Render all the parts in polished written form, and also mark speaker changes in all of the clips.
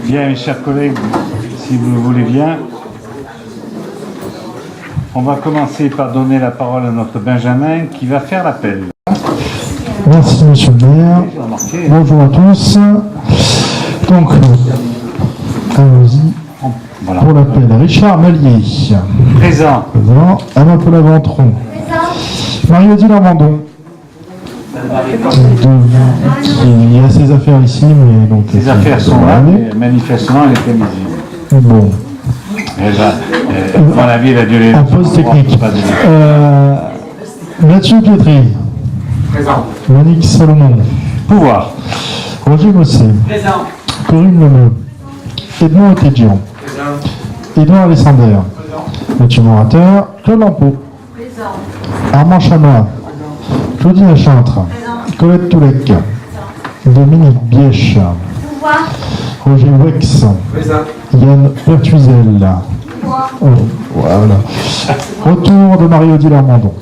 Speaker 1: Bien, mes chers collègues, si vous le voulez bien, on va commencer par donner la parole à notre Benjamin qui va faire l'appel.
Speaker 2: Merci Monsieur le maire. Bonjour à tous. Donc, allons-y
Speaker 1: Voilà.
Speaker 2: pour l'appel. Richard Mallier.
Speaker 1: Présent.
Speaker 2: Présent. Anna-Paula Ventron. Marie-Odile Armandon. Il y a ses affaires ici, mais donc...
Speaker 1: Les affaires sont là, mais manifestement, elle était visible.
Speaker 2: Bon.
Speaker 1: Elle va, dans la vie, elle a dû les...
Speaker 2: En pause technique. Mathieu Pietri.
Speaker 3: Présent.
Speaker 2: Monique Salomon.
Speaker 1: Pouvoir.
Speaker 2: Roger Mossé.
Speaker 3: Présent.
Speaker 2: Corinne Lemeux. Edmond Otédian.
Speaker 3: Présent.
Speaker 2: Édouard Alessander. Mathieu Morateur. Claude Lampeau. Armand Chanois. Claudine Achantre. Colette Toulec. Dominique Bièche. Roger Wex.
Speaker 3: Présent.
Speaker 2: Yann Pertuizel. Oh, voilà. Retour de Marie-Odile Armandon.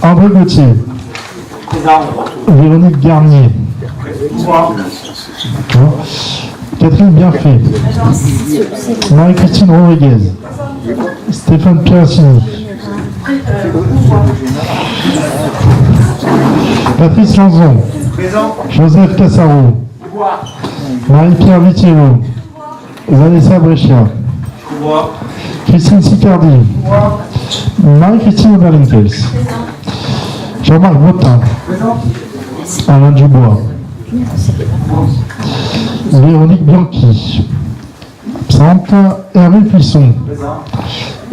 Speaker 2: André Gauthier.
Speaker 3: Présent.
Speaker 2: Véronique Garnier. Catherine Bienfait. Marie-Christine Rodriguez. Stéphane Pieracini. Patrice Lanzon.
Speaker 3: Présent.
Speaker 2: Joseph Cassaro. Marie-Pierre Vitiello. Vanessa Brescia. Christine Sicardi. Marie-Christine Oberlinkels. Jean-Marc Botin. Alain Dubois. Véronique Bianchi. Absente. Hervé Puisson.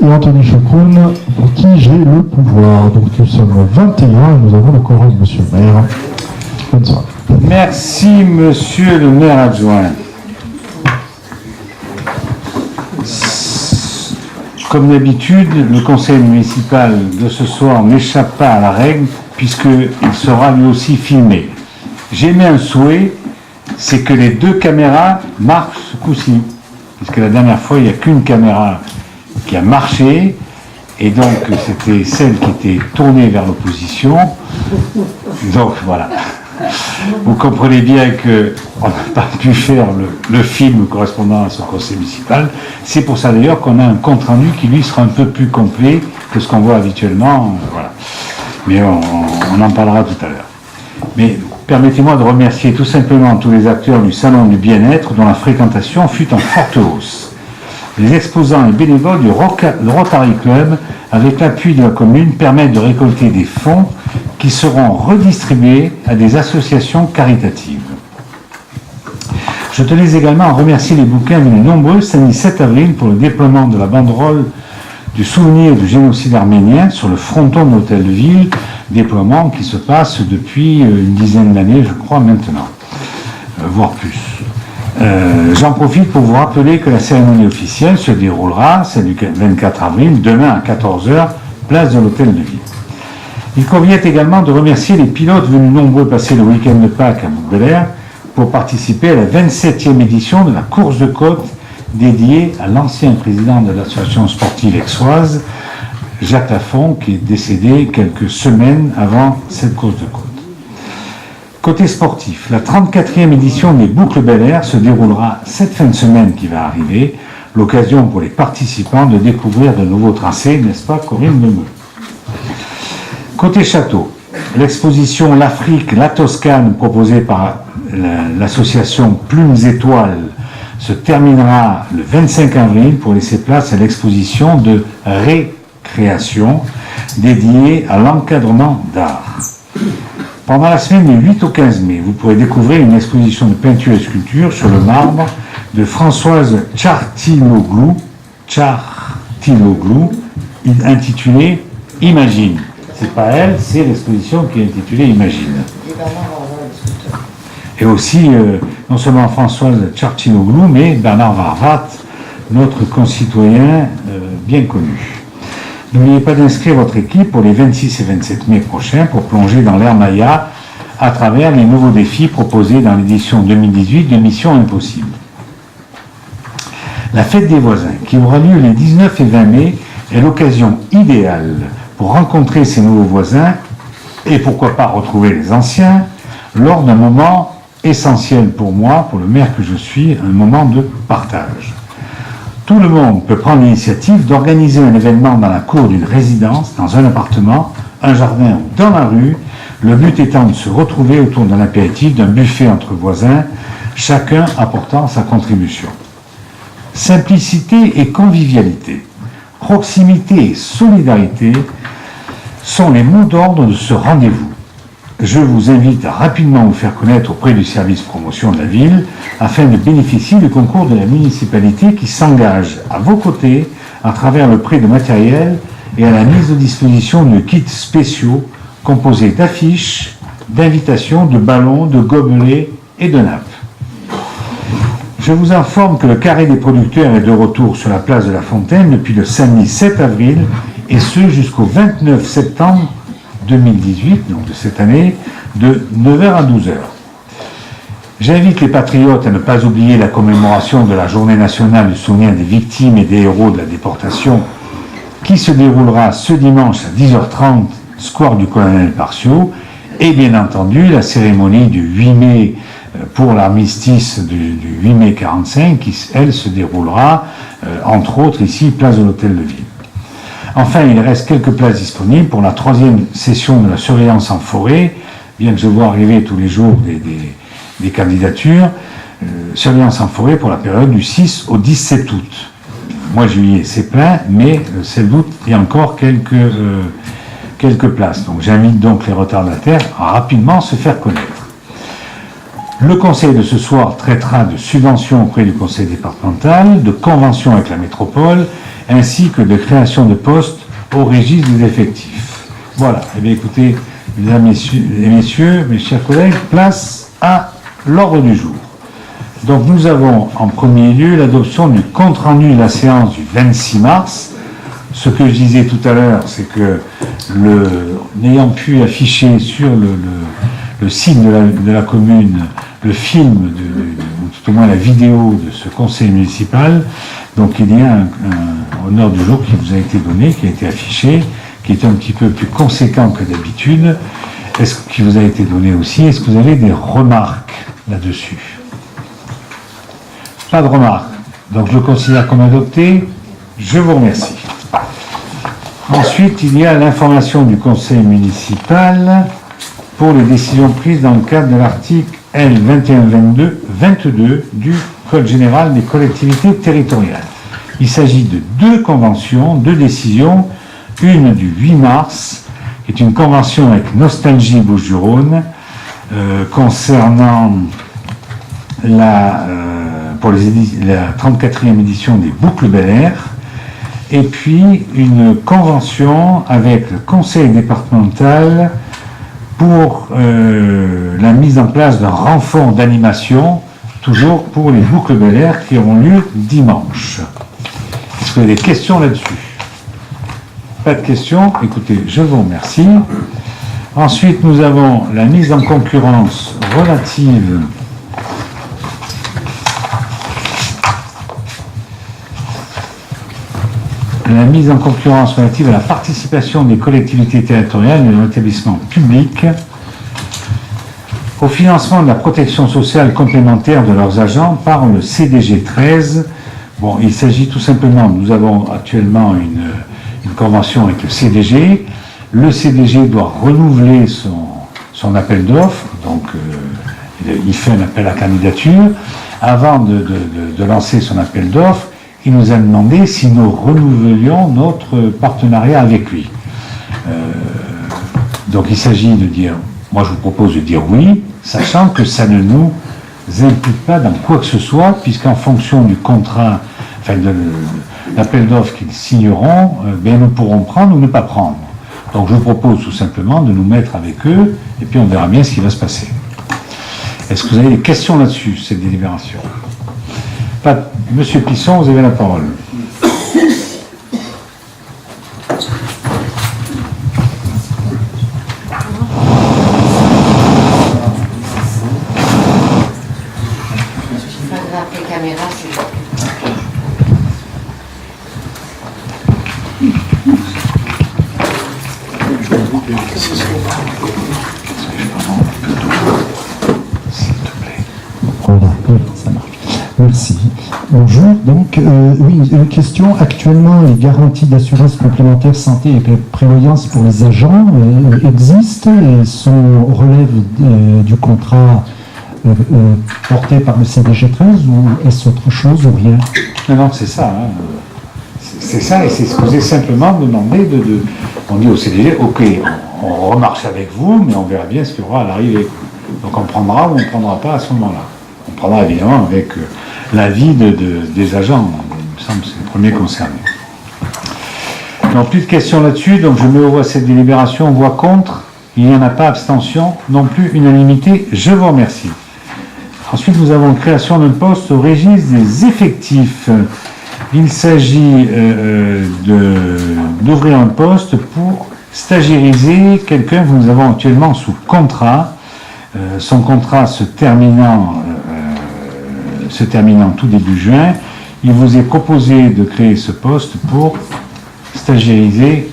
Speaker 2: Et Anthony Chocroun, pour qui j'ai le pouvoir. Donc nous sommes 21 et nous avons le quorum, monsieur le maire. Bonne soirée.
Speaker 1: Merci, monsieur le maire adjoint. Comme d'habitude, le conseil municipal de ce soir n'échappe pas à la règle puisqu'il sera lui aussi filmé. J'ai mis un souhait, c'est que les deux caméras marchent ce coup-ci. Puisque la dernière fois, il n'y a qu'une caméra qui a marché, et donc c'était celle qui était tournée vers l'opposition. Donc voilà. Vous comprenez bien qu'on n'a pas pu faire le film correspondant à ce conseil municipal. C'est pour ça d'ailleurs qu'on a un compte-rendu qui lui sera un peu plus complet que ce qu'on voit habituellement. Voilà. Mais on en parlera tout à l'heure. Mais permettez-moi de remercier tout simplement tous les acteurs du Salon du Bien-être dont la fréquentation fut en forte hausse. Les exposants et bénévoles du Rotary Club, avec l'appui de la commune, permettent de récolter des fonds qui seront redistribués à des associations caritatives. Je tenais également à remercier les bouquins venus nombreux samedi 7 avril pour le déploiement de la banderole du souvenir du génocide arménien sur le fronton de l'hôtel de ville, déploiement qui se passe depuis une dizaine d'années, je crois, maintenant, voire plus. J'en profite pour vous rappeler que la cérémonie officielle se déroulera, celle du 24 avril, demain à 14h, place de l'hôtel de ville. Il convient également de remercier les pilotes venus nombreux passer le week-end de Pâques à Bouc-Bel-Air pour participer à la 27e édition de la course de côte dédiée à l'ancien président de l'association sportive aixoise, Jacques Lafont, qui est décédé quelques semaines avant cette course de côte. Côté sportif, la 34e édition des Boucles Bel Air se déroulera cette fin de semaine qui va arriver, l'occasion pour les participants de découvrir de nouveaux tracés, n'est-ce pas Corinne Lemeux? Côté château, l'exposition L'Afrique, la Toscane proposée par l'association Plumes Étoiles se terminera le 25 avril pour laisser place à l'exposition de récréation dédiée à l'encadrement d'art. Pendant la semaine du 8 au 15 mai, vous pourrez découvrir une exposition de peinture et sculpture sur le marbre de Françoise Tchartiloglou, intitulée Imagine. C'est pas elle, c'est l'exposition qui est intitulée Imagine. Et aussi, non seulement Françoise Tchartiloglou, mais Bernard Varvat, notre concitoyen bien connu. N'oubliez pas d'inscrire votre équipe pour les 26 et 27 mai prochains pour plonger dans l'ère Maya à travers les nouveaux défis proposés dans l'édition 2018 de Mission Impossible. La fête des voisins, qui aura lieu les 19 et 20 mai, est l'occasion idéale pour rencontrer ces nouveaux voisins et pourquoi pas retrouver les anciens, lors d'un moment essentiel pour moi, pour le maire que je suis, un moment de partage. Tout le monde peut prendre l'initiative d'organiser un événement dans la cour d'une résidence, dans un appartement, un jardin ou dans la rue, le but étant de se retrouver autour d'un apéritif, d'un buffet entre voisins, chacun apportant sa contribution. Simplicité et convivialité, proximité et solidarité sont les mots d'ordre de ce rendez-vous. Je vous invite à rapidement vous faire connaître auprès du service promotion de la ville afin de bénéficier du concours de la municipalité qui s'engage à vos côtés à travers le prêt de matériel et à la mise à disposition de kits spéciaux composés d'affiches, d'invitations, de ballons, de gobelets et de nappes. Je vous informe que le carré des producteurs est de retour sur la place de la Fontaine depuis le samedi 7 avril et ce jusqu'au 29 septembre 2018, donc de cette année, de 9h à 12h. J'invite les patriotes à ne pas oublier la commémoration de la Journée nationale du souvenir des victimes et des héros de la déportation qui se déroulera ce dimanche à 10h30, square du Colonel Partiot, et bien entendu la cérémonie du 8 mai pour l'armistice du 8 mai 45 qui, elle, se déroulera entre autres ici, place de l'Hôtel de Ville. Enfin, il reste quelques places disponibles pour la 3e session de la surveillance en forêt, bien que je vois arriver tous les jours des candidatures, surveillance en forêt pour la période du 6 au 17 août. Mois de juillet, c'est plein, mais celle d'août, il y a encore quelques places. Donc j'invite donc les retardataires à rapidement se faire connaître. Le conseil de ce soir traitera de subventions auprès du conseil départemental, de conventions avec la métropole, ainsi que de création de postes au registre des effectifs. Voilà. Eh bien écoutez, mesdames et messieurs, mes chers collègues, place à l'ordre du jour. Donc nous avons en premier lieu l'adoption du compte-rendu de la séance du 26 mars. Ce que je disais tout à l'heure, c'est que n'ayant pu afficher sur le site de la commune le film, ou tout au moins la vidéo de ce conseil municipal, donc il y a un honneur du jour qui vous a été donné, qui a été affiché, qui est un petit peu plus conséquent que d'habitude. Est-ce qu'il vous a été donné aussi? Est-ce que vous avez des remarques là-dessus? Pas de remarques. Donc je le considère comme adopté. Je vous remercie. Ensuite, il y a l'information du conseil municipal pour les décisions prises dans le cadre de l'article L 2122 du Code général des collectivités territoriales. Il s'agit de deux conventions, deux décisions, une du 8 mars, qui est une convention avec Nostalgie Bouches-du-Rhône, concernant pour la 34e édition des Boucles Bel Air, et puis une convention avec le conseil départemental pour la mise en place d'un renfort d'animation, toujours pour les Boucles Bel Air qui auront lieu dimanche. Est-ce que vous avez des questions là-dessus? Pas de questions? Écoutez, je vous remercie. Ensuite, nous avons la mise en concurrence relative à la participation des collectivités territoriales et de l'établissement public au financement de la protection sociale complémentaire de leurs agents par le CDG 13. Bon, il s'agit tout simplement, nous avons actuellement une convention avec le CDG. Le CDG doit renouveler son appel d'offres, donc il fait un appel à candidature. Avant de lancer son appel d'offres, il nous a demandé si nous renouvelions notre partenariat avec lui. Donc il s'agit de dire, moi je vous propose de dire oui, sachant que ça ne nous implique pas dans quoi que ce soit, puisqu'en fonction du contrat, enfin de l'appel d'offres qu'ils signeront, nous pourrons prendre ou ne pas prendre. Donc je vous propose tout simplement de nous mettre avec eux, et puis on verra bien ce qui va se passer. Est-ce que vous avez des questions là-dessus, cette délibération? Pas. Monsieur Pisson, vous avez la parole.
Speaker 2: Oui, ça marche. Merci. Bonjour. Donc, oui, une question. Actuellement, les garanties d'assurance complémentaire santé et prévoyance pour les agents existent et relèvent du contrat porté par le CDG 13 ou est-ce autre chose ou rien?
Speaker 1: Non, c'est ça. Hein. C'est ça, et c'est ce que vous avez simplement demandé on dit au CDG, ok, on remarche avec vous, mais on verra bien ce qu'il y aura à l'arrivée. Donc on prendra ou on ne prendra pas à ce moment-là. On prendra évidemment avec l'avis des agents, il me semble que c'est le premier concerné. Donc plus de questions là-dessus, donc je mets au voie cette délibération, voix contre, il n'y en a pas, abstention, non plus unanimité, je vous remercie. Ensuite nous avons création d'un poste au registre des effectifs. Il s'agit d'ouvrir un poste pour stagiairiser quelqu'un que nous avons actuellement sous contrat. Son contrat se terminant tout début juin, il vous est proposé de créer ce poste pour stagiairiser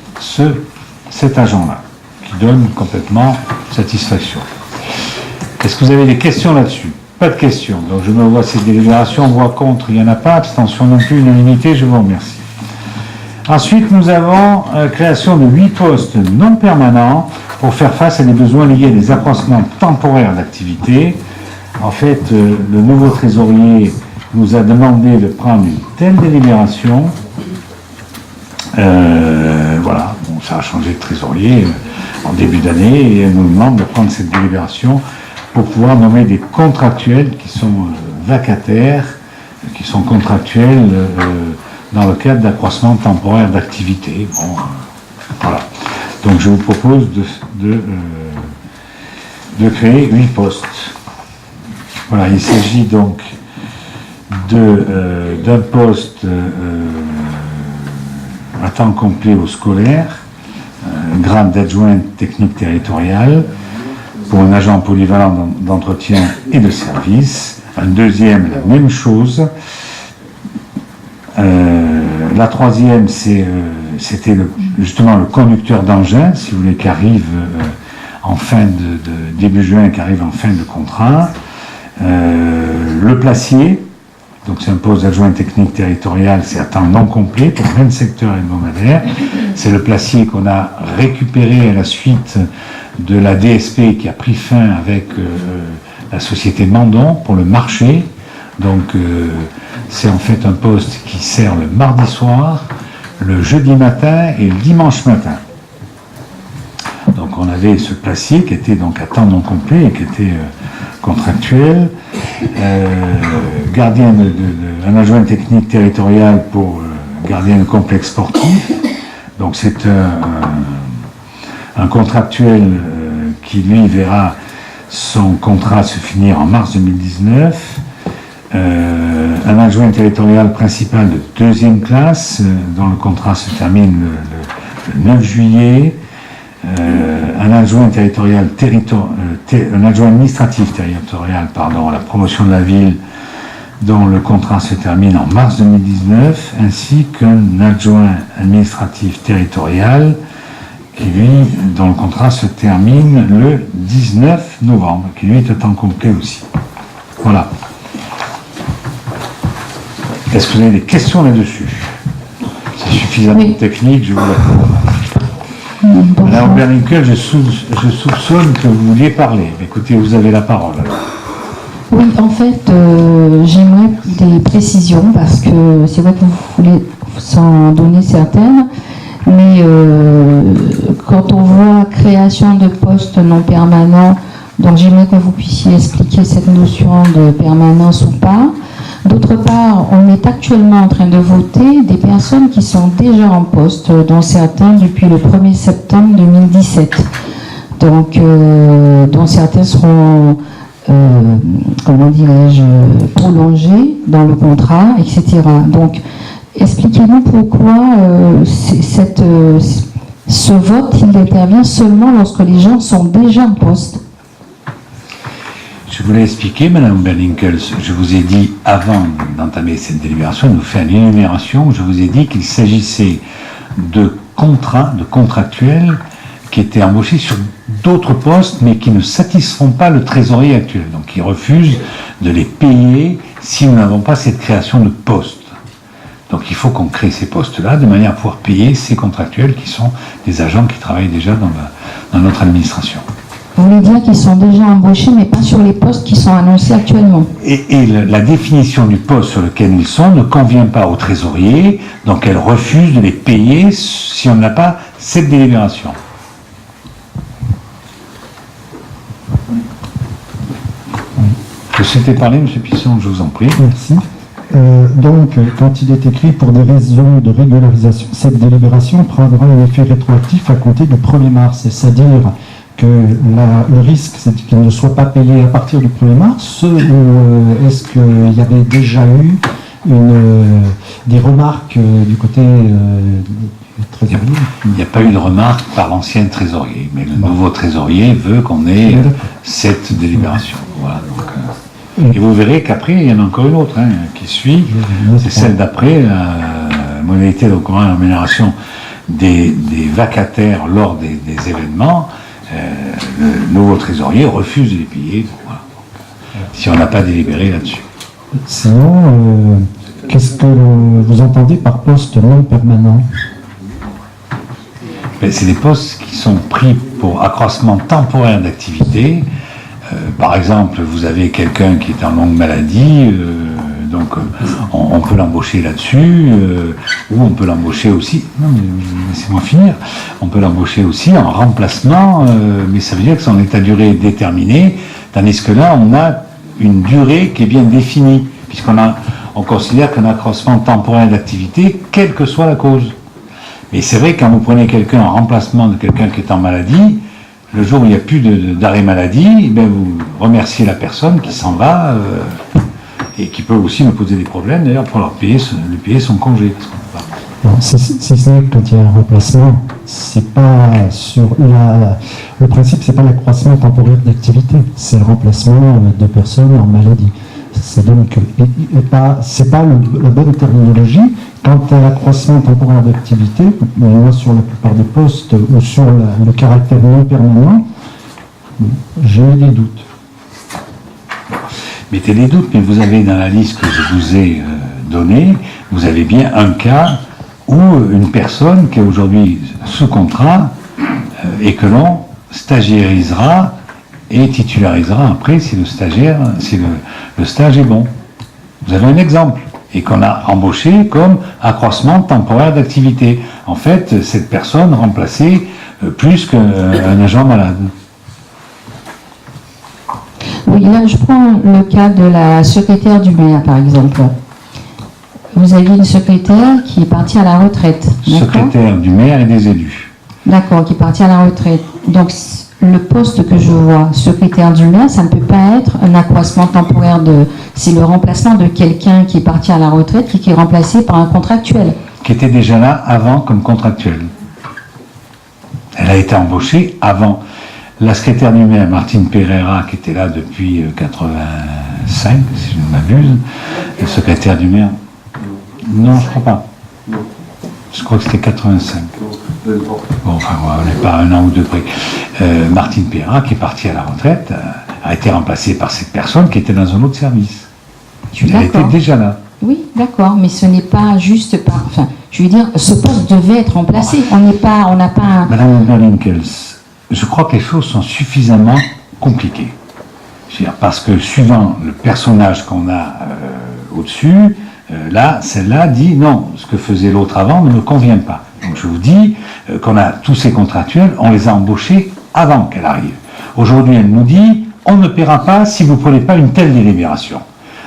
Speaker 1: cet agent-là, qui donne complètement satisfaction. Est-ce que vous avez des questions là-dessus? Pas de questions. Donc je me vois cette délibération, voix contre, il n'y en a pas, abstention non plus, unanimité, je vous remercie. Ensuite, nous avons création de 8 postes non permanents pour faire face à des besoins liés à des accroissements temporaires d'activité. En fait, le nouveau trésorier nous a demandé de prendre une telle délibération. Voilà, bon, ça a changé de trésorier en début d'année et elle nous demande de prendre cette délibération pour pouvoir nommer des contractuels qui sont vacataires, qui sont contractuels dans le cadre d'accroissement temporaire d'activité. Bon, voilà. Donc je vous propose de créer 8 postes. Voilà, il s'agit donc d'un poste à temps complet au scolaire, grade d'adjoint technique territorial, pour un agent polyvalent d'entretien et de service. Un deuxième, la même chose. La troisième, c'était justement le conducteur d'engin, si vous voulez, qui arrive début juin, qui arrive en fin de contrat. Le placier, donc c'est un poste d'adjoint technique territorial, c'est à temps non complet pour 20 secteurs hebdomadaires. C'est le placier qu'on a récupéré à la suite de la DSP qui a pris fin avec la société Mandon pour le marché. Donc c'est en fait un poste qui sert le mardi soir, le jeudi matin et le dimanche matin. Donc on avait ce placier qui était donc à temps non complet et qui était contractuel, gardien un adjoint technique territorial pour gardien de complexe sportif. Donc c'est un contractuel qui lui verra son contrat se finir en mars 2019. Un adjoint territorial principal de 2e classe dont le contrat se termine le 9 juillet. Un adjoint territorial un adjoint administratif territorial à la promotion de la ville dont le contrat se termine en mars 2019, ainsi qu'un adjoint administratif territorial dont le contrat se termine le 19 novembre, qui lui est à temps complet aussi. Voilà. Est-ce que vous avez des questions là-dessus? C'est suffisamment technique, je vous l'accorde. Madame Berlinkel, je soupçonne que vous vouliez parler. Écoutez, vous avez la parole.
Speaker 4: Oui, en fait, j'aimerais des précisions parce que c'est vrai que vous voulez s'en donner certaines, mais quand on voit création de postes non permanents, donc j'aimerais que vous puissiez expliquer cette notion de permanence ou pas. D'autre part, on est actuellement en train de voter des personnes qui sont déjà en poste, dont certains depuis le 1er septembre 2017. Donc, dont certains seront, comment dirais-je, prolongés dans le contrat, etc. Donc, expliquez-nous pourquoi ce vote, il intervient seulement lorsque les gens sont déjà en poste.
Speaker 1: Je voulais expliquer, Madame Berlinkel, je vous ai dit avant d'entamer cette délibération, de nous faire une énumération, je vous ai dit qu'il s'agissait de contractuels qui étaient embauchés sur d'autres postes, mais qui ne satisfont pas le trésorier actuel, donc qui refusent de les payer si nous n'avons pas cette création de postes. Donc il faut qu'on crée ces postes-là de manière à pouvoir payer ces contractuels qui sont des agents qui travaillent déjà dans notre administration.
Speaker 4: Vous voulez dire qu'ils sont déjà embauchés, mais pas sur les postes qui sont annoncés actuellement.
Speaker 1: Et la définition du poste sur lequel ils sont ne convient pas au trésorier, donc elle refuse de les payer si on n'a pas cette délibération. Je souhaitais parler, M. Pisson, je vous en prie.
Speaker 2: Merci. Donc, quand il est écrit pour des raisons de régularisation, cette délibération prendra un effet rétroactif à compter du 1er mars, c'est-à-dire que le risque, c'est qu'il ne soit pas payé à partir du 1er mars, ou est-ce qu'il y avait déjà eu des remarques du côté du trésorier?
Speaker 1: Il n'y a pas eu de remarque par l'ancien trésorier, mais le nouveau trésorier veut qu'on ait cette délibération. Voilà, donc, et vous verrez qu'après, il y en a encore une autre qui suit, c'est celle d'après, la modalité de recouvrement et rémunération des vacataires lors des événements. Le nouveau trésorier refuse de les payer, voilà. Si on n'a pas délibéré là-dessus.
Speaker 2: Sinon, qu'est-ce que vous entendez par poste non permanent?
Speaker 1: C'est des postes qui sont pris pour accroissement temporaire d'activité. Par exemple, vous avez quelqu'un qui est en longue maladie, donc on peut l'embaucher là-dessus, ou on peut l'embaucher aussi, non mais laissez-moi finir, on peut l'embaucher aussi en remplacement, mais ça veut dire que son état de durée est déterminé, tandis que là on a une durée qui est bien définie, puisqu'on considère qu'un accroissement temporaire d'activité, quelle que soit la cause. Mais c'est vrai, quand vous prenez quelqu'un en remplacement de quelqu'un qui est en maladie, le jour où il n'y a plus d'arrêt maladie, vous remerciez la personne qui s'en va et qui peut aussi nous poser des problèmes, d'ailleurs, pour lui payer son congé.
Speaker 2: Si ce n'est que quand il y a un remplacement, c'est pas sur le principe, c'est pas l'accroissement temporaire d'activité, c'est le remplacement de personnes en maladie. C'est donc c'est pas la bonne terminologie. Quant à l'accroissement temporaire d'activité, moi sur la plupart des postes ou sur le caractère non permanent, j'ai des doutes.
Speaker 1: Mettez des doutes, mais vous avez dans la liste que je vous ai donnée, vous avez bien un cas où une personne qui est aujourd'hui sous contrat et que l'on stagiairisera et titularisera après si le stage est bon. Vous avez un exemple. Et qu'on a embauché comme accroissement temporaire d'activité. En fait, cette personne remplaçait plus qu'un agent malade.
Speaker 4: Oui, là, je prends le cas de la secrétaire du maire, par exemple. Vous avez une secrétaire qui est partie à la retraite.
Speaker 1: Secrétaire du maire et des élus.
Speaker 4: D'accord, qui est partie à la retraite. Donc, le poste que je vois, secrétaire du maire, ça ne peut pas être un accroissement temporaire c'est le remplacement de quelqu'un qui est parti à la retraite qui est remplacé par un contractuel.
Speaker 1: Qui était déjà là avant comme contractuel. Elle a été embauchée avant. La secrétaire du maire, Martine Pereira, qui était là depuis 85, si je ne m'abuse. Le secrétaire du maire. Non, je ne crois pas. Je crois que c'était 85. Bon, enfin, on n'est pas un an ou deux près. Martine Pereira, qui est partie à la retraite, a été remplacée par cette personne qui était dans un autre service. Elle était déjà là.
Speaker 4: Oui, d'accord, mais ce n'est pas juste par... Enfin, je veux dire, ce poste devait être remplacé. On n'a pas...
Speaker 1: Madame Berlinkels, je crois que les choses sont suffisamment compliquées. Je veux dire, parce que suivant le personnage qu'on a au-dessus, là, celle-là dit non, ce que faisait l'autre avant ne me convient pas. Donc je vous dis qu'on a tous ces contractuels, on les a embauchés avant qu'elle arrive. Aujourd'hui, elle nous dit, on ne paiera pas si vous ne prenez pas une telle délibération.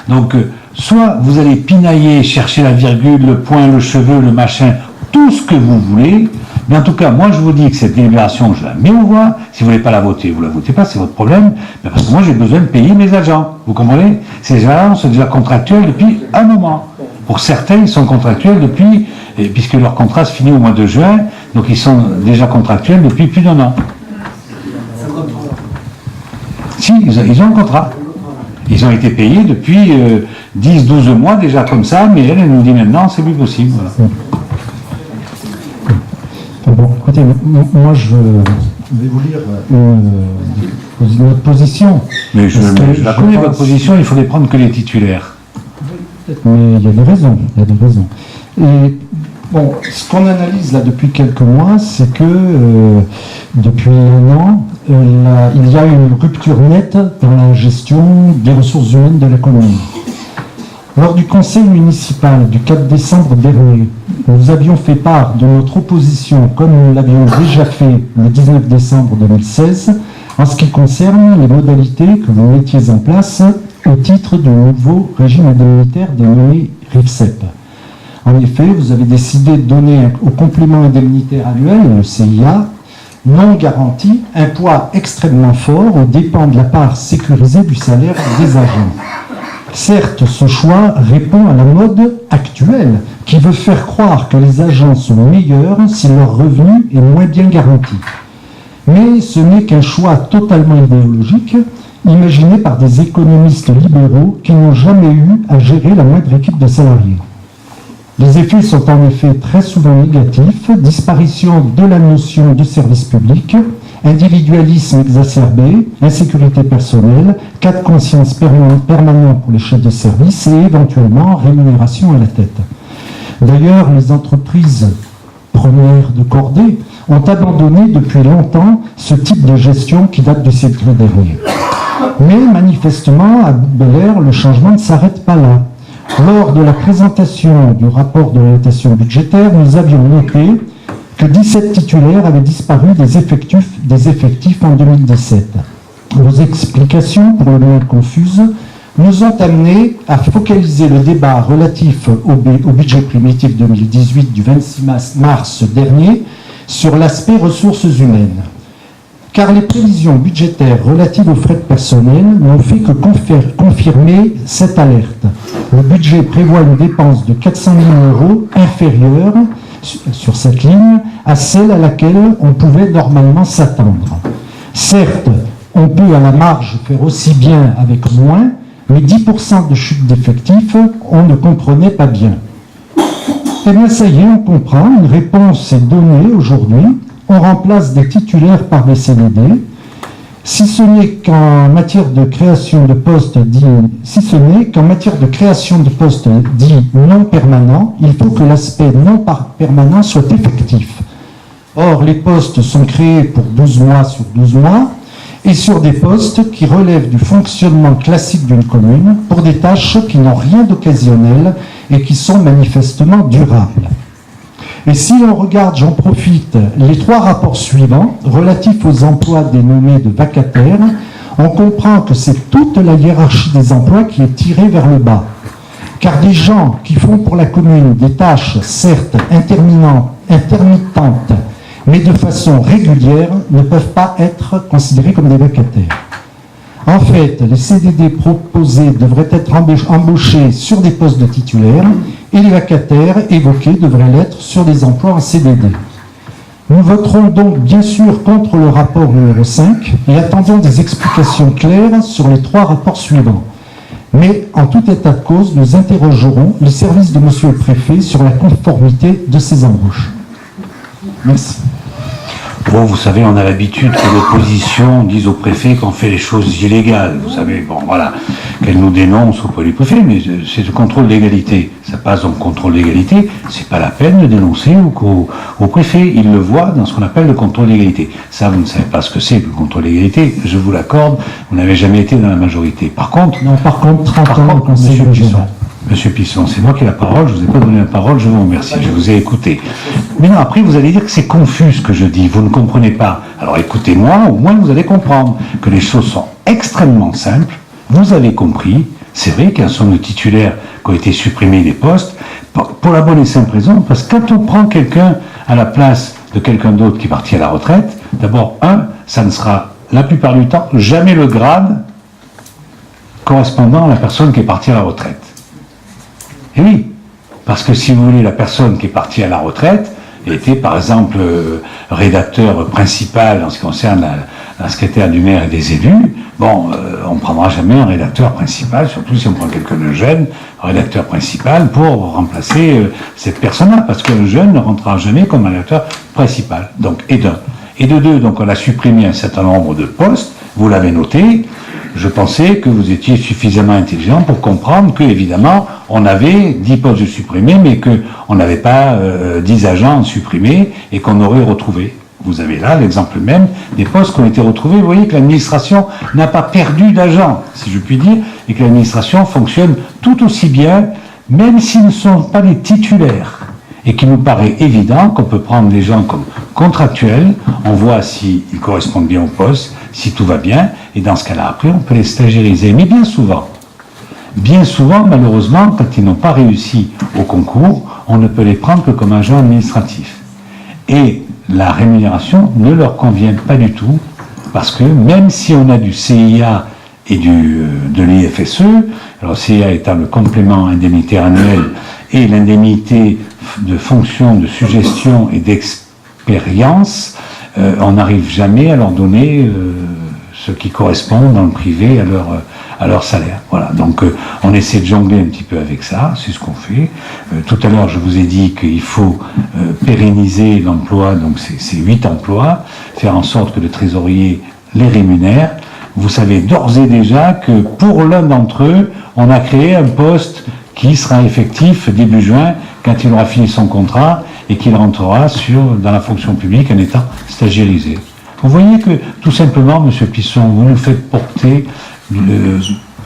Speaker 1: Donc, soit vous allez pinailler, chercher la virgule, le point, le cheveu, le machin, tout ce que vous voulez, mais en tout cas, moi je vous dis que cette délibération, je la mets aux voix. Si vous ne voulez pas la voter, vous ne la votez pas, c'est votre problème, mais parce que moi j'ai besoin de payer mes agents. Vous comprenez? Ces agents sont déjà contractuels depuis un moment. Pour certains, ils sont contractuels depuis, puisque leur contrat se finit au mois de juin, donc ils sont déjà contractuels depuis plus d'un an. Si, ils ont un contrat. Ils ont été payés depuis 10-12 mois déjà comme ça, mais elle nous dit maintenant, c'est plus possible. Voilà.
Speaker 2: Bon, écoutez, moi Je vais vous lire notre position.
Speaker 1: Mais je la connais, votre
Speaker 2: pense-
Speaker 1: position, il faudrait prendre que les titulaires.
Speaker 2: Mais il y a des raisons, Et bon, ce qu'on analyse là depuis quelques mois, c'est que depuis un an, il y a une rupture nette dans la gestion des ressources humaines de la commune. Lors du conseil municipal du 4 décembre dernier, nous avions fait part de notre opposition, comme nous l'avions déjà fait le 19 décembre 2016, en ce qui concerne les modalités que vous mettiez en place au titre du nouveau régime indemnitaire dénommé RIFSEP. En effet, vous avez décidé de donner au complément indemnitaire annuel, le CIA, non garanti, un poids extrêmement fort aux dépens de la part sécurisée du salaire des agents. Certes, ce choix répond à la mode actuelle, qui veut faire croire que les agents sont meilleurs si leur revenu est moins bien garanti. Mais ce n'est qu'un choix totalement idéologique, imaginé par des économistes libéraux qui n'ont jamais eu à gérer la moindre équipe de salariés. Les effets sont en effet très souvent négatifs, disparition de la notion de service public, individualisme exacerbé, insécurité personnelle, cas de conscience permanent pour les chefs de service et éventuellement rémunération à la tête. D'ailleurs, les entreprises premières de cordée ont abandonné depuis longtemps ce type de gestion qui date du siècle dernier. Mais manifestement, à Bel-Air, le changement ne s'arrête pas là. Lors de la présentation du rapport d'orientation budgétaire, nous avions noté que 17 titulaires avaient disparu des effectifs en 2017. Vos explications, pour le moins confuses, nous ont amenés à focaliser le débat relatif au budget primitif 2018 du 26 mars dernier sur l'aspect ressources humaines. Car les prévisions budgétaires relatives aux frais de personnel n'ont fait que confirmer cette alerte. Le budget prévoit une dépense de 400 000 € inférieure sur cette ligne à celle à laquelle on pouvait normalement s'attendre. Certes, on peut à la marge faire aussi bien avec moins, mais 10% de chute d'effectifs, on ne comprenait pas bien. Eh bien ça y est, on comprend, une réponse est donnée aujourd'hui, on remplace des titulaires par des CDD, si ce n'est qu'en matière de création de postes dits non permanents, il faut que l'aspect non permanent soit effectif. Or, les postes sont créés pour 12 mois sur 12 mois et sur des postes qui relèvent du fonctionnement classique d'une commune pour des tâches qui n'ont rien d'occasionnel et qui sont manifestement durables. Et si l'on regarde, j'en profite, les 3 rapports suivants, relatifs aux emplois dénommés de vacataires, on comprend que c'est toute la hiérarchie des emplois qui est tirée vers le bas. Car des gens qui font pour la commune des tâches, certes intermittentes, mais de façon régulière, ne peuvent pas être considérés comme des vacataires. En fait, les CDD proposés devraient être embauchés sur des postes de titulaires et les vacataires évoqués devraient l'être sur des emplois en CDD. Nous voterons donc bien sûr contre le rapport numéro 5 et attendons des explications claires sur les 3 rapports suivants. Mais en tout état de cause, nous interrogerons les services de Monsieur le Préfet sur la conformité de ces embauches. Merci.
Speaker 1: Bon, vous savez, on a l'habitude que l'opposition dise au préfet qu'on fait les choses illégales. Vous savez, bon, voilà, qu'elle nous dénonce auprès du préfet, mais c'est le contrôle d'égalité. Ça passe dans le contrôle d'égalité, c'est pas la peine de dénoncer au préfet. Il le voit dans ce qu'on appelle le contrôle d'égalité. Ça, vous ne savez pas ce que c'est, le contrôle d'égalité, je vous l'accorde, vous n'avez jamais été dans la majorité. Par contre, 30 ans au Conseil régional. Monsieur Pisson, c'est moi qui ai la parole, je ne vous ai pas donné la parole, je vous remercie, je vous ai écouté. Mais non, après vous allez dire que c'est confus ce que je dis, vous ne comprenez pas. Alors écoutez-moi, au moins vous allez comprendre que les choses sont extrêmement simples, vous avez compris, c'est vrai qu'il y a un certain nombre de titulaires qui ont été supprimés des postes, pour la bonne et simple raison, parce que quand on prend quelqu'un à la place de quelqu'un d'autre qui est parti à la retraite, d'abord, ça ne sera la plupart du temps jamais le grade correspondant à la personne qui est partie à la retraite. Et oui, parce que si vous voulez, la personne qui est partie à la retraite était par exemple rédacteur principal en ce qui concerne la secrétaire du maire et des élus. Bon, on ne prendra jamais un rédacteur principal, surtout si on prend quelqu'un de jeune, rédacteur principal pour remplacer cette personne-là, parce qu'un jeune ne rentrera jamais comme un rédacteur principal. Donc, et Et de deux, donc on a supprimé un certain nombre de postes, vous l'avez noté. Je pensais que vous étiez suffisamment intelligent pour comprendre que, évidemment, on avait 10 postes supprimés, mais qu'on n'avait pas 10 agents supprimés et qu'on aurait retrouvé. Vous avez là l'exemple même des postes qui ont été retrouvés. Vous voyez que l'administration n'a pas perdu d'agents, si je puis dire, et que l'administration fonctionne tout aussi bien, même s'ils ne sont pas les titulaires. Et qu'il nous paraît évident qu'on peut prendre des gens comme contractuels, on voit s'ils correspondent bien au poste, si tout va bien, et dans ce cas-là, après, on peut les stagiairiser. Mais bien souvent, malheureusement, quand ils n'ont pas réussi au concours, on ne peut les prendre que comme agents administratifs. Et la rémunération ne leur convient pas du tout, parce que même si on a du CIA et de l'IFSE, alors CIA étant le complément indemnitaire annuel et l'indemnité de fonction, de suggestion et d'expérience, on n'arrive jamais à leur donner ce qui correspond dans le privé à leur salaire. Voilà, donc on essaie de jongler un petit peu avec ça, c'est ce qu'on fait. Tout à l'heure, je vous ai dit qu'il faut pérenniser l'emploi, donc c'est 8 emplois, faire en sorte que le trésorier les rémunère. Vous savez d'ores et déjà que pour l'un d'entre eux, on a créé un poste qui sera effectif début juin, quand il aura fini son contrat et qu'il rentrera dans la fonction publique en étant stagiairisé. Vous voyez que, tout simplement, M. Pisson, vous nous faites porter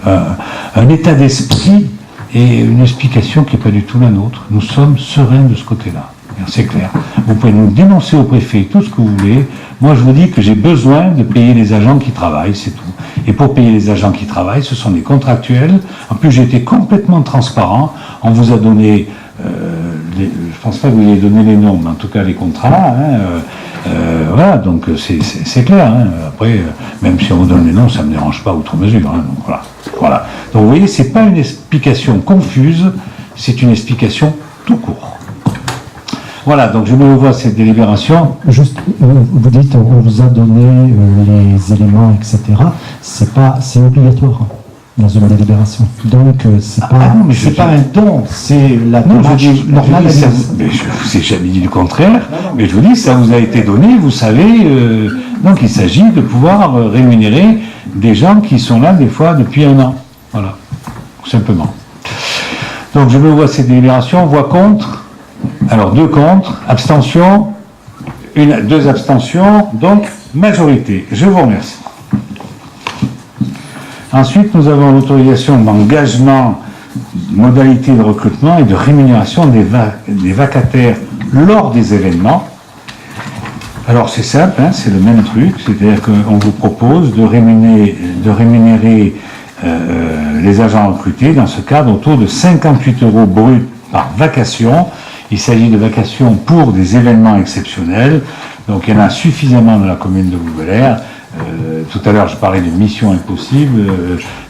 Speaker 1: un état d'esprit et une explication qui n'est pas du tout la nôtre. Nous sommes sereins de ce côté-là. C'est clair. Vous pouvez nous dénoncer au préfet tout ce que vous voulez. Moi, je vous dis que j'ai besoin de payer les agents qui travaillent, c'est tout. Et pour payer les agents qui travaillent, ce sont des contractuels. En plus, j'ai été complètement transparent. On vous a donné, je ne pense pas que vous ayez donné les noms, mais en tout cas les contrats. Voilà, donc c'est clair. Après, même si on vous donne les noms, ça ne me dérange pas outre mesure. Donc voilà. Donc vous voyez, ce n'est pas une explication confuse, c'est une explication tout court. Voilà, donc je me revois cette délibération.
Speaker 2: Juste, vous dites, on vous a donné les éléments, etc. C'est obligatoire dans une délibération. Donc, c'est pas un don, c'est la démarche normale.
Speaker 1: Mais je vous ai jamais dit le contraire, mais je vous dis, ça vous a été donné, vous savez, donc il s'agit de pouvoir rémunérer des gens qui sont là, des fois, depuis 1 an. Voilà, tout simplement. Donc, je me vois cette délibération, voix contre. Alors, 2 contre, abstention, 2 abstentions, donc majorité. Je vous remercie. Ensuite, nous avons l'autorisation d'engagement, modalité de recrutement et de rémunération des vacataires lors des événements. Alors, c'est simple, c'est le même truc, c'est-à-dire qu'on vous propose de rémunérer les agents recrutés dans ce cadre autour de 58 € bruts par vacation. Il s'agit de vacations pour des événements exceptionnels. Donc il y en a suffisamment dans la commune de Bourbelaire. Tout à l'heure, je parlais de Mission Impossible.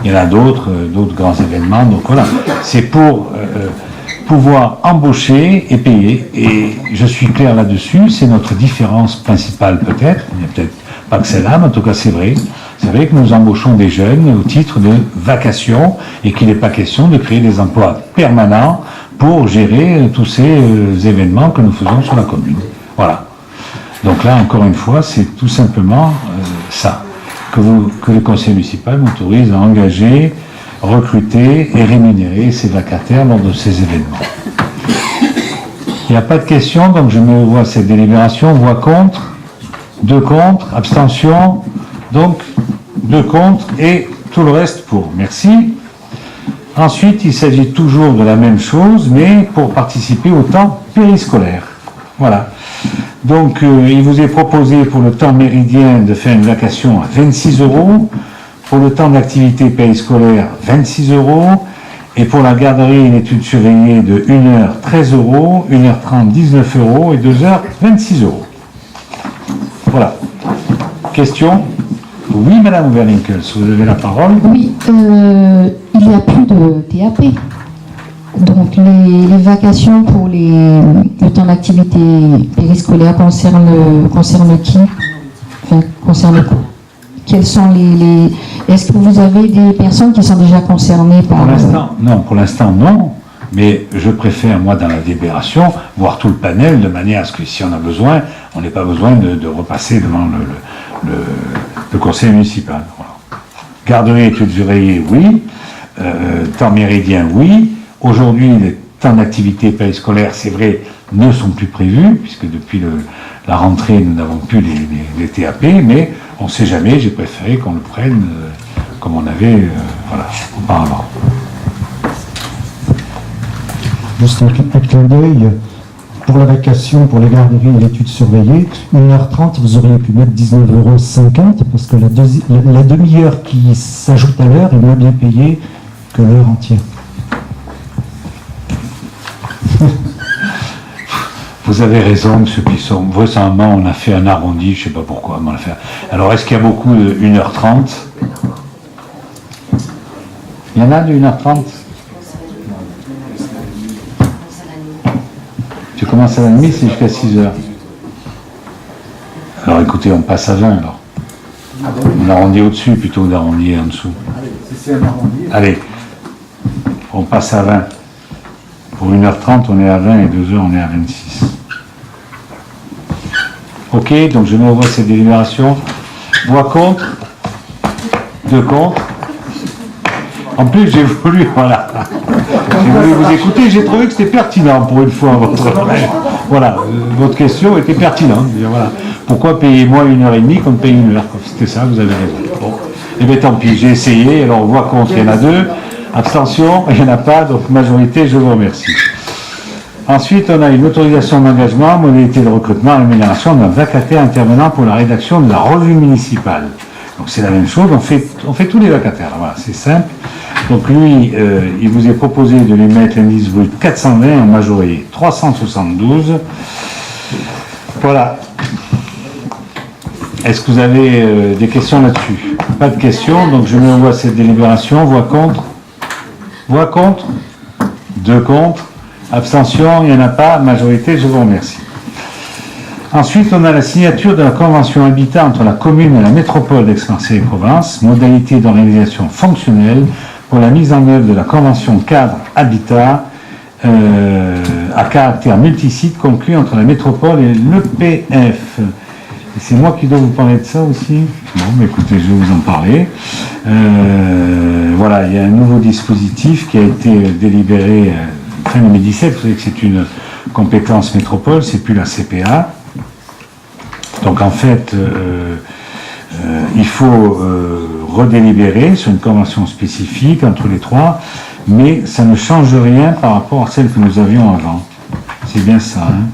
Speaker 1: Il y en a d'autres grands événements. Donc voilà, c'est pour pouvoir embaucher et payer. Et je suis clair là-dessus. C'est notre différence principale peut-être. Il n'y a peut-être pas que celle-là, mais en tout cas c'est vrai. C'est vrai que nous embauchons des jeunes au titre de vacation et qu'il n'est pas question de créer des emplois permanents pour gérer tous ces événements que nous faisons sur la commune. Voilà. Donc là, encore une fois, c'est tout simplement ça, que le conseil municipal m'autorise à engager, recruter et rémunérer ces vacataires lors de ces événements. Il n'y a pas de questions, donc je me vois cette délibération, voix contre, 2 contre, abstention, donc 2 contre et tout le reste pour. Merci. Ensuite, il s'agit toujours de la même chose, mais pour participer au temps périscolaire. Voilà. Donc, il vous est proposé pour le temps méridien de faire une vacation à 26 €, pour le temps d'activité périscolaire 26 €, et pour la garderie et l'étude surveillée de 1 heure 13 €, 1h30 19 € et 2 heures 26 €. Voilà. Question ? Oui, Madame Overlinkels, vous avez la parole.
Speaker 4: Oui, il n'y a plus de TAP. Donc les vacations pour le temps d'activité périscolaire concernent qui? Enfin, concernent quoi? Quels sont Est-ce que vous avez des personnes qui sont déjà concernées par...
Speaker 1: Pour l'instant, non. Mais je préfère, moi, dans la délibération, voir tout le panel de manière à ce que si on a besoin, on n'ait pas besoin de repasser devant le conseil municipal. Voilà. Garderie études surveillées, oui. Temps méridien, oui. Aujourd'hui, les temps d'activité périscolaire, c'est vrai, ne sont plus prévus, puisque depuis la rentrée, nous n'avons plus les TAP, mais on ne sait jamais, j'ai préféré qu'on le prenne comme on avait auparavant.
Speaker 5: Juste un clin d'œil, pour la vacation, pour les garderies et l'étude surveillée, 1h30, vous auriez pu mettre 19,50 €, parce que la demi-heure qui s'ajoute à l'heure est moins bien payée que l'heure entière.
Speaker 1: Vous avez raison, M. Plisson. Vraisemblablement, on a fait un arrondi, je ne sais pas pourquoi, mais on l'a fait. Alors, est-ce qu'il y a beaucoup de 1h30 ? Il y en a de 1h30 ? Tu commences à la nuit, c'est jusqu'à 6h. Alors écoutez, on passe à 20 alors. On arrondit au-dessus plutôt que d'arrondir en dessous. Allez, on passe à 20. Pour 1h30, on est à 20 et 2h, on est à 26. Ok, donc je mets au voie cette délibération. Voix contre. 2 contre. En plus, j'ai voulu, voilà. J'ai voulu vous écouter, j'ai trouvé que c'était pertinent pour une fois. Votre question était pertinente. Voilà. Pourquoi payer moins 1h30 qu'on paye 1 heure ? C'était ça, vous avez raison. Bon. Eh bien tant pis, j'ai essayé. Alors voix contre, il y en a 2. Abstention, il n'y en a pas. Donc majorité, je vous remercie. Ensuite, on a une autorisation d'engagement, modalité de recrutement, rémunération d'un vacataire intervenant pour la rédaction de la revue municipale. Donc c'est la même chose, on fait tous les vacataires. Voilà, c'est simple. Donc lui, il vous est proposé de lui mettre l'indice brut 420 en majoré 372. Voilà. Est-ce que vous avez des questions là-dessus ? Pas de questions, donc je mets au voie cette délibération. Voix contre ? Voix contre ? 2 contre. Abstention, il n'y en a pas. Majorité, je vous remercie. Ensuite, on a la signature de la convention habitat entre la commune et la métropole d'Aix-Marseille-Provence, modalité d'organisation fonctionnelle pour la mise en œuvre de la convention cadre habitat à caractère multisite conclue entre la métropole et l'EPF. Et c'est moi qui dois vous parler de ça aussi. Bon, mais écoutez, je vais vous en parler. Voilà, il y a un nouveau dispositif qui a été délibéré fin 2017. Vous savez que c'est une compétence métropole, c'est plus la CPA. Donc en fait, il faut redélibérer sur une convention spécifique entre les trois, mais ça ne change rien par rapport à celle que nous avions avant. C'est bien ça, hein ?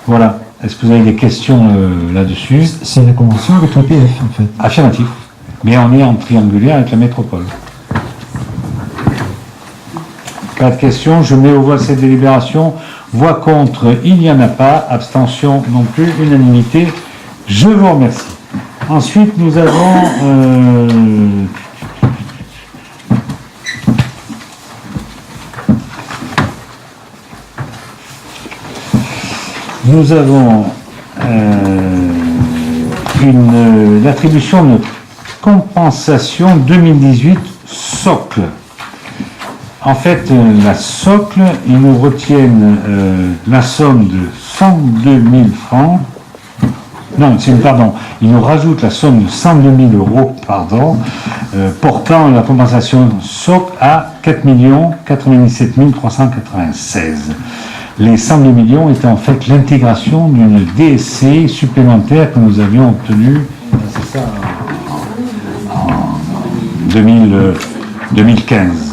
Speaker 1: Voilà. Est-ce que vous avez des questions là-dessus ?
Speaker 5: C'est la convention avec l'EPF, en fait.
Speaker 1: Affirmatif. Mais on est en triangulaire avec la métropole. Pas de questions, je mets au voie cette délibération. Voix contre, il n'y en a pas. Abstention non plus, unanimité. Je vous remercie. Ensuite, nous avons... l'attribution de compensation 2018 socle. En fait, la socle, ils nous retiennent la somme de 102 000 francs. Non, pardon, ils nous rajoutent la somme de 102 000 €, pardon, portant la compensation socle à 4 97 396. Les 102 millions étaient en fait l'intégration d'une DSC supplémentaire que nous avions obtenue, c'est ça, en 2015.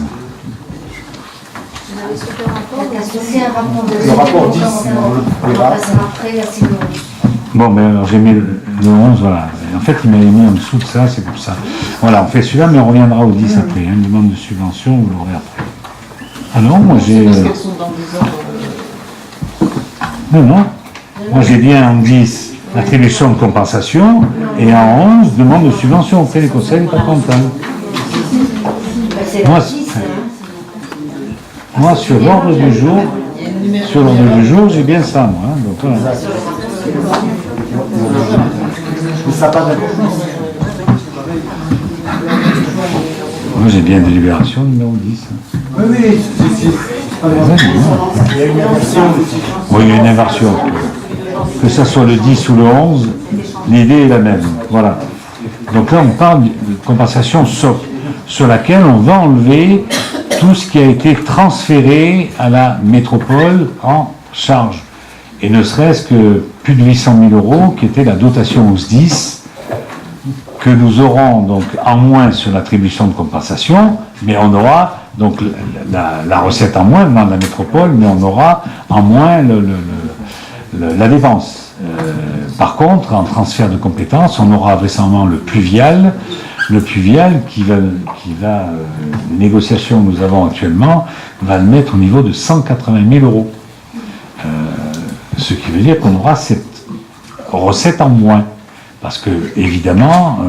Speaker 6: C'est un rapport de...
Speaker 3: Le rapport 10,
Speaker 6: on va passer après la seconde.
Speaker 1: Bon, ben alors j'ai mis le 11, voilà. En fait, il m'avait mis en dessous de ça, c'est pour ça. Voilà, on fait celui-là, mais on reviendra au 10 après. Une demande de subvention, vous l'aurez après. Ah non, moi j'ai...
Speaker 7: Parce qu'elles sont dans des ordres...
Speaker 1: Non. Moi j'ai bien en 10 attribution de compensation et en 11 demande de subvention auprès des conseils départementaux. Moi sur l'ordre du jour, j'ai bien ça moi. Hein, donc, voilà.
Speaker 3: Mais ça n'a pas d'importance.
Speaker 1: Moi j'ai bien délibération numéro 10.
Speaker 3: Oui, oui, il y a une inversion.
Speaker 1: Oui, il y a une inversion. Que ce soit le 10 ou le 11, l'idée est la même. Voilà. Donc là, on parle de compensation socle, sur laquelle on va enlever tout ce qui a été transféré à la métropole en charge. Et ne serait-ce que plus de 800 000 euros, qui était la dotation aux SDIS, que nous aurons donc en moins sur l'attribution de compensation, mais on aura donc la recette en moins dans la métropole, mais on aura en moins la dépense. Par contre, en transfert de compétences, on aura récemment le pluvial qui va les négociations que nous avons actuellement, va le mettre au niveau de 180 000 euros. Ce qui veut dire qu'on aura cette recette en moins. Parce que, évidemment,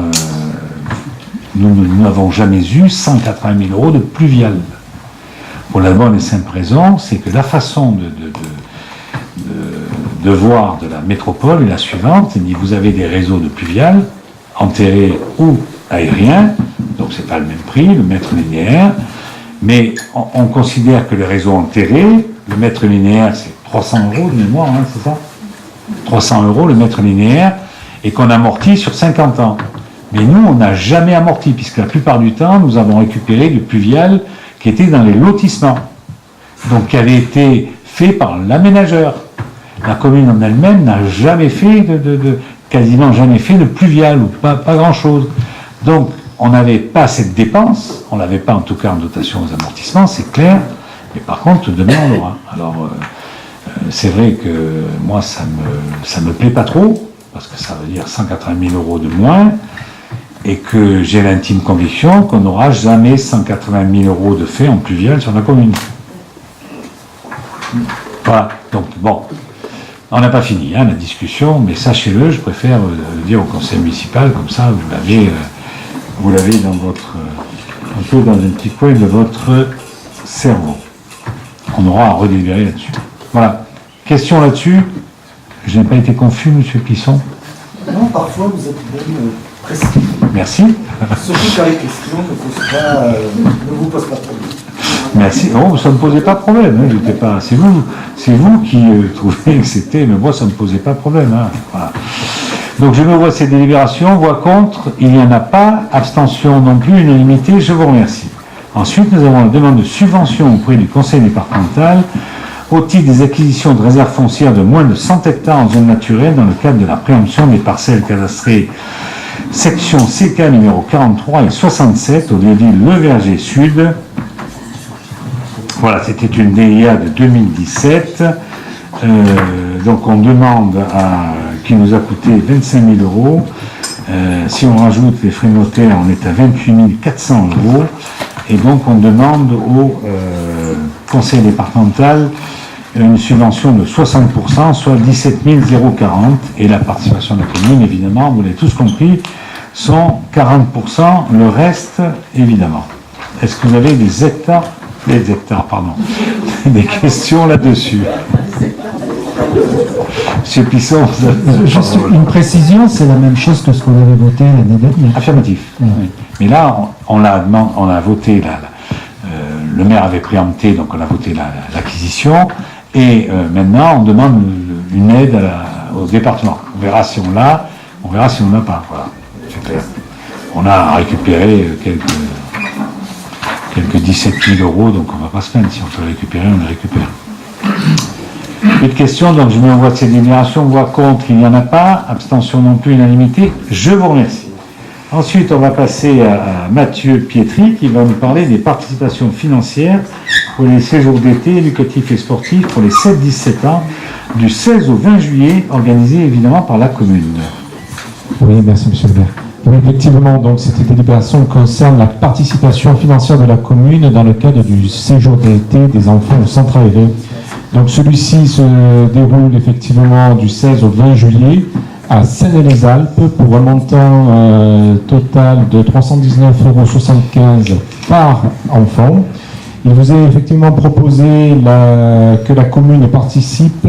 Speaker 1: nous n'avons jamais eu 180 000 euros de pluvial. Pour la bonne et simple raison, c'est que la façon de voir de la métropole est la suivante. Vous avez des réseaux de pluvial, enterrés ou aériens, donc c'est pas le même prix, le mètre linéaire, mais on considère que le réseau enterré, le mètre linéaire, c'est 300 euros de mémoire, hein, c'est ça 300 euros le mètre linéaire, et qu'on amortit sur 50 ans. Mais nous, on n'a jamais amorti, puisque la plupart du temps, nous avons récupéré du pluvial qui était dans les lotissements, donc qui avait été fait par l'aménageur. La commune en elle-même n'a jamais fait quasiment jamais fait de pluvial, ou pas grand-chose. Donc, on n'avait pas cette dépense, on l'avait pas en tout cas en dotation aux amortissements, c'est clair, mais par contre, demain, on l'aura. Alors, c'est vrai que moi, ça me plaît pas trop, parce que ça veut dire 180 000 euros de moins, et que j'ai l'intime conviction qu'on n'aura jamais 180 000 euros de fait en pluvial sur la commune. Voilà, donc bon, on n'a pas fini la discussion, mais sachez-le, je préfère le dire au conseil municipal, comme ça vous l'avez dans votre, un peu dans un petit coin de votre cerveau. On aura à redélibérer là-dessus. Voilà. Question là-dessus? Je n'ai pas été confus, monsieur Plisson?
Speaker 3: Non, parfois vous êtes bien précis.
Speaker 1: Merci.
Speaker 3: Surtout quand les questions ne vous posent pas de problème.
Speaker 1: Merci. Oh, ça ne me posait pas de problème. Hein. J'étais pas. C'est vous qui trouvez que c'était, mais moi ça ne me posait pas de problème. Hein. Voilà. Donc je me vois ces délibérations, voix contre, il n'y en a pas, abstention non plus, unanimité, je vous remercie. Ensuite, nous avons la demande de subvention auprès du conseil départemental au titre des acquisitions de réserves foncières de moins de 100 hectares en zone naturelle dans le cadre de la préemption des parcelles cadastrées section CK numéro 43 et 67 au lieu-dit Le Verger Sud. Voilà, c'était une DIA de 2017. Donc on demande qui nous a coûté 25 000 euros. Si on rajoute les frais notaires, on est à 28 400 euros. Et donc on demande au conseil départemental une subvention de 60%, soit 17 040. Et la participation de la commune, évidemment, vous l'avez tous compris, sont 40%, le reste, évidemment. Est-ce que vous avez des questions là-dessus? Monsieur Plisson, vous avez...
Speaker 5: Juste une précision, c'est la même chose que ce qu'on avait voté l'année dernière.
Speaker 1: Affirmatif. Oui. Mais là, on a voté, le maire avait préempté, donc on a voté l'acquisition, et maintenant on demande une aide au département. On verra si on l'a, on verra si on n'a pas. Voilà, c'est clair. On a récupéré quelques 17 000 euros, donc on ne va pas se plaindre. Si on peut récupérer, on les récupère. Plus de questions, donc je mets en voie de ces délibérations, voix contre, il n'y en a pas, abstention non plus, unanimité, je vous remercie. Ensuite, on va passer à Mathieu Pietri qui va nous parler des participations financières pour les séjours d'été éducatifs et sportifs pour les 7-17 ans, du 16 au 20 juillet, organisés évidemment par la commune.
Speaker 2: Oui, merci monsieur le maire. Oui, effectivement, donc cette délibération concerne la participation financière de la commune dans le cadre du séjour d'été des enfants au centre aéré. Donc celui-ci se déroule effectivement du 16 au 20 juillet à Seine-et-les-Alpes pour un montant total de 319,75 € par enfant. Il vous est effectivement proposé que la commune participe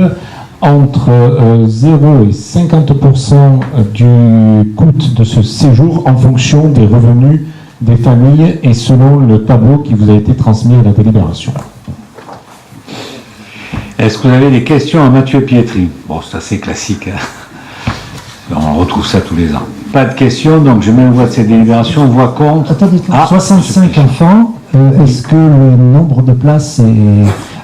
Speaker 2: entre 0 et 50% du coût de ce séjour en fonction des revenus des familles et selon le tableau qui vous a été transmis à la délibération.
Speaker 1: Est-ce que vous avez des questions à Mathieu Pietri? Bon, c'est assez classique, hein. On retrouve ça tous les ans. Pas de questions, donc je mets en voie de ces délibérations, voix contre.
Speaker 5: Attendez, 65 enfants, est-ce que le nombre de places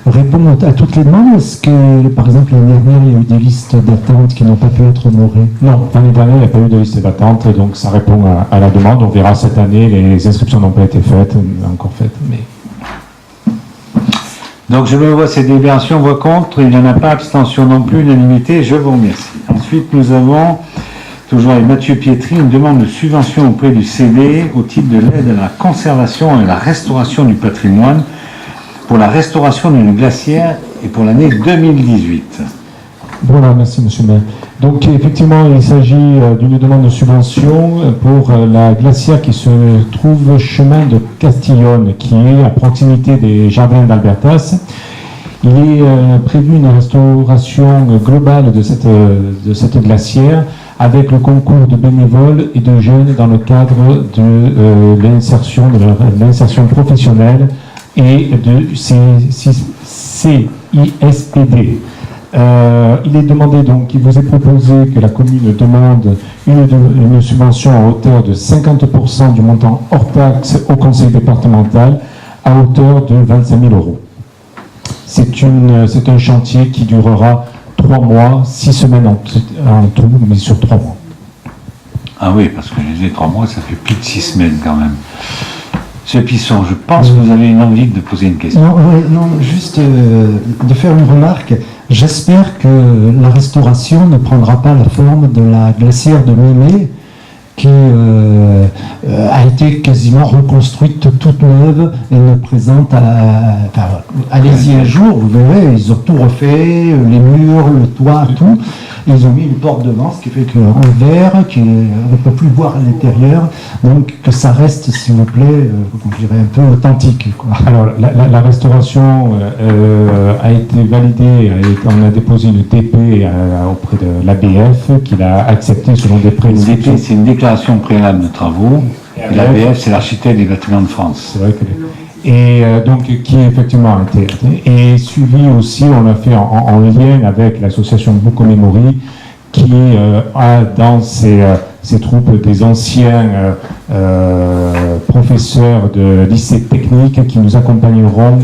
Speaker 5: répond à toutes les demandes? Est-ce que, par exemple, l'année dernière, il y a eu des listes d'attente qui n'ont pas pu être honorées?
Speaker 2: Non, l'année dernière, il n'y a pas eu de liste d'attente, donc ça répond à la demande. On verra cette année, les inscriptions n'ont pas été faites, encore faites, mais...
Speaker 1: Donc je me vois ces délibérations, voix contre, il n'y en a pas, abstention non plus, unanimité, je vous remercie. Ensuite, nous avons, toujours avec Mathieu Pietri, une demande de subvention auprès du CD au titre de l'aide à la conservation et à la restauration du patrimoine pour la restauration d'une glacière et pour l'année 2018.
Speaker 2: Voilà, merci Monsieur le maire. Donc effectivement, il s'agit d'une demande de subvention pour la glacière qui se trouve chemin de Castillonne, qui est à proximité des jardins d'Albertas. Il est prévu une restauration globale de cette glacière avec le concours de bénévoles et de jeunes dans le cadre de l'insertion professionnelle et de CISPD. Il est demandé donc, il vous est proposé que la commune demande une subvention à hauteur de 50% du montant hors taxe au conseil départemental à hauteur de 25 000 €. C'est un chantier qui durera 3 mois, 6 semaines en tout, mais sur 3 mois.
Speaker 1: Ah oui, parce que je disais 3 mois, ça fait plus de 6 semaines quand même. Monsieur Pisson, je pense que vous avez une envie de poser une question.
Speaker 5: Non, juste de faire une remarque. J'espère que la restauration ne prendra pas la forme de la glacière de Mémé, qui a été quasiment reconstruite toute neuve et ne présente allez-y un jour, vous verrez, ils ont tout refait, les murs, le toit, tout. Ils ont mis une porte devant, ce qui fait qu'en verre, on ne peut plus voir à l'intérieur, donc que ça reste, s'il vous plaît, je dirais un peu authentique, quoi.
Speaker 2: Alors, la restauration a été validée, on a déposé une DP auprès de l'ABF, qui l'a accepté selon des précisions.
Speaker 1: Une DP, c'est une déclaration préalable de travaux, et l'ABF, c'est l'architecte des bâtiments de France.
Speaker 2: C'est vrai que... Et donc, qui effectivement a été et suivi aussi, on l'a fait en lien avec l'association Bouco Memory, qui a dans ses troupes des anciens professeurs de lycée technique qui nous accompagneront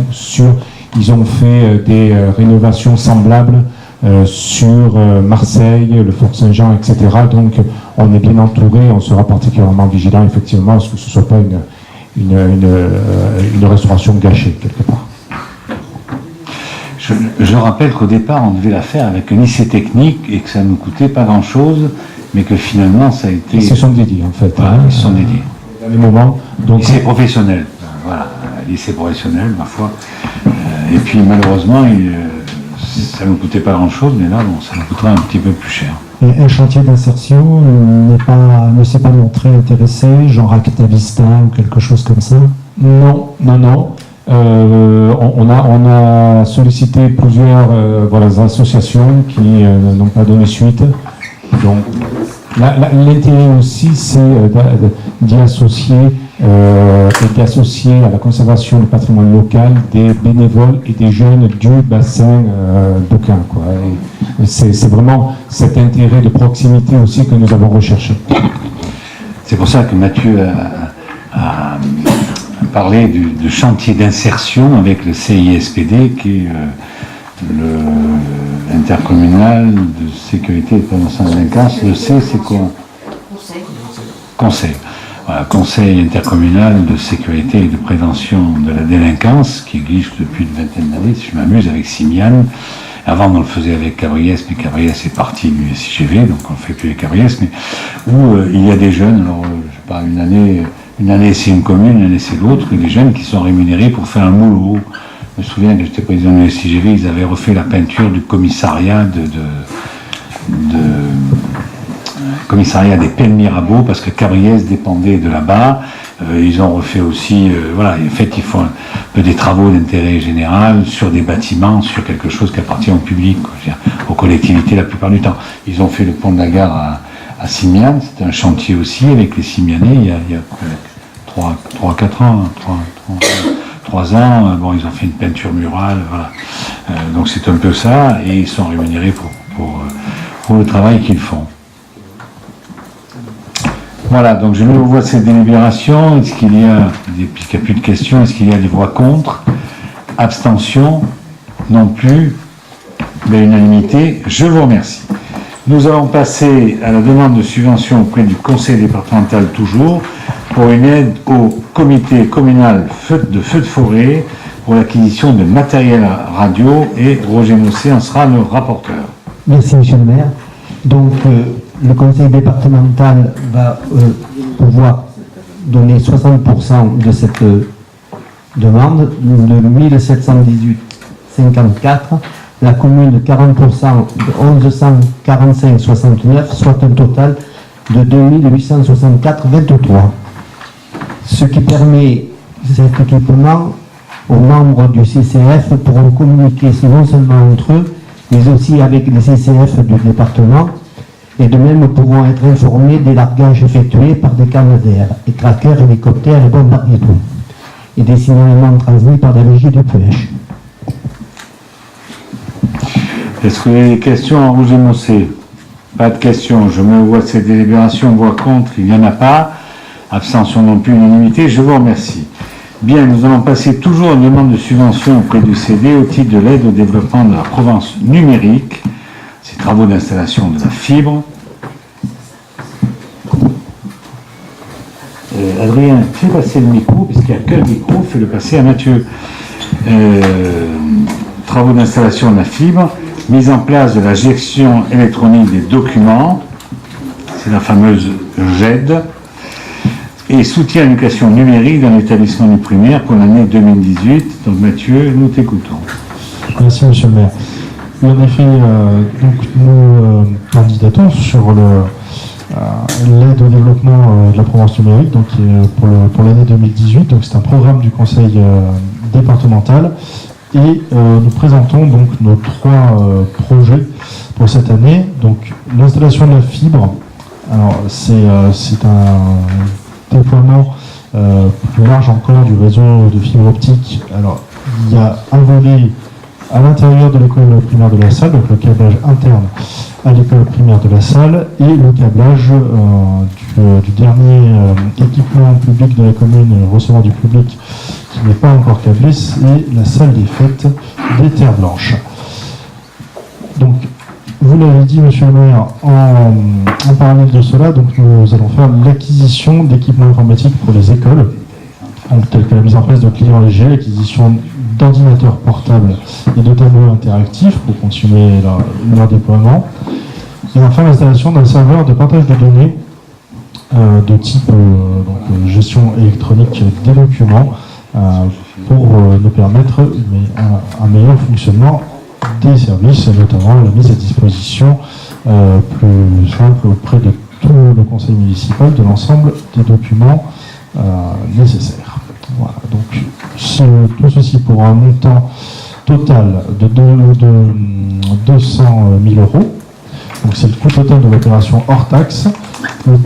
Speaker 2: ils ont fait des rénovations semblables sur Marseille, le Fort Saint-Jean, etc. Donc, on est bien entouré, on sera particulièrement vigilant, effectivement, à ce que ce ne soit pas une restauration gâchée, quelque part.
Speaker 1: Je rappelle qu'au départ, on devait la faire avec un lycée technique et que ça ne nous coûtait pas grand-chose, mais que finalement, ça a été...
Speaker 2: Ils se sont dédiés, en fait.
Speaker 1: Voilà, ils se sont dédiés.
Speaker 2: Dans les moments... Donc...
Speaker 1: Lycée professionnel. Voilà, lycée professionnel, ma foi. Et puis, malheureusement, ça ne nous coûtait pas grand-chose, mais là, bon, ça nous coûtera un petit peu plus cher.
Speaker 5: Et un chantier d'insertion ne s'est pas montré intéressé, genre Acta Vista ou quelque chose comme ça?
Speaker 2: Non. On a sollicité plusieurs associations qui n'ont pas donné suite. Donc, l'intérêt aussi, c'est d'y associer et d'associer à la conservation du patrimoine local des bénévoles et des jeunes du bassin d'Aucun, quoi. Et c'est vraiment cet intérêt de proximité aussi que nous avons recherché.
Speaker 1: C'est pour ça que Mathieu a parlé du chantier d'insertion avec le CISPD, qui est l'intercommunal de sécurité et de prévention de la délinquance. Le C, c'est quoi? Conseil. Voilà, Conseil intercommunal de sécurité et de prévention de la délinquance, qui existe depuis une vingtaine d'années, si je m'amuse, avec Simiane. Avant, on le faisait avec Cabriès, mais Cabriès est parti du SIGV, donc on ne fait plus avec Cabriès, mais où il y a des jeunes, alors je sais pas, une année c'est une commune, une année c'est l'autre, et des jeunes qui sont rémunérés pour faire un boulot. Je me souviens que j'étais président du SIGV, ils avaient refait la peinture du commissariat commissariat des Pays de Mirabeau, parce que Cabriès dépendait de là-bas. Ils ont refait aussi, voilà, en fait, ils font un peu des travaux d'intérêt général sur des bâtiments, sur quelque chose qui appartient au public, quoi, je veux dire, aux collectivités la plupart du temps. Ils ont fait le pont de la gare à Simiane, c'était un chantier aussi avec les Simianais il y a 3-4 ans, 3 ans, bon, ils ont fait une peinture murale, voilà. Donc c'est un peu ça, et ils sont rémunérés pour le travail qu'ils font. Voilà, donc je mets au voie cette délibération. Est-ce qu'il y a, puisqu'il n'y a plus de questions, est-ce qu'il y a des voix contre? Abstention? Non plus? Unanimité. Je vous remercie. Nous allons passer à la demande de subvention auprès du conseil départemental toujours pour une aide au comité communal de feux de forêt pour l'acquisition de matériel radio, et Roger Mossé en sera le rapporteur.
Speaker 5: Merci, monsieur le maire. Donc, le conseil départemental va pouvoir donner 60% de cette demande, de 1718,54, la commune 40% de 1145,69, soit un total de 2864,23. Ce qui permet cet équipement aux membres du CCF pourront communiquer non seulement entre eux, mais aussi avec les CCF du département, et de même pourront être informés des largages effectués par des canadaires, et traqueurs, hélicoptères et bombardiers d'eau, et des signalements transmis par des régies du PH.
Speaker 1: Est-ce que vous avez des questions à Roger Mossé? Pas de questions. Je me vois cette délibération, voix contre, il n'y en a pas. Abstention non plus, unanimité. Je vous remercie. Bien, nous allons passer toujours à une demande de subvention auprès du CD au titre de l'aide au développement de la Provence numérique. Ces travaux d'installation de la fibre. Adrien, fais passer le micro, puisqu'il n'y a que le micro, fais-le passer à Mathieu. Travaux d'installation de la fibre, mise en place de la gestion électronique des documents, c'est la fameuse GED, et soutien à l'éducation numérique dans l'établissement du primaire pour l'année 2018. Donc Mathieu, nous t'écoutons.
Speaker 2: Merci, monsieur le maire. Oui, en effet, donc nous candidatons sur l'aide au développement de la Provence numérique, donc pour l'année 2018. Donc c'est un programme du conseil départemental, et nous présentons donc nos 3 projets pour cette année. Donc l'installation de la fibre. Alors c'est un déploiement plus large encore du réseau de fibre optique. Alors il y a un volet à l'intérieur de l'école primaire de la salle, donc le câblage interne à l'école primaire de la salle, et le câblage du dernier équipement public de la commune recevant du public qui n'est pas encore câblé, c'est la salle des fêtes des Terres Blanches. Donc, vous l'avez dit, monsieur le maire, en parallèle de cela, donc nous allons faire l'acquisition d'équipements informatiques pour les écoles, donc, tels que la mise en place de clients légers, l'acquisition d'ordinateurs portables et de tableaux interactifs pour continuer leur déploiement, et enfin l'installation d'un serveur de partage de données de type gestion électronique des documents pour nous permettre un meilleur fonctionnement des services, et notamment la mise à disposition plus simple auprès de tout le conseil municipal de l'ensemble des documents nécessaires. Voilà, donc tout ceci pour un montant total de 200 000 euros. Donc c'est le coût total de l'opération hors taxe. Nous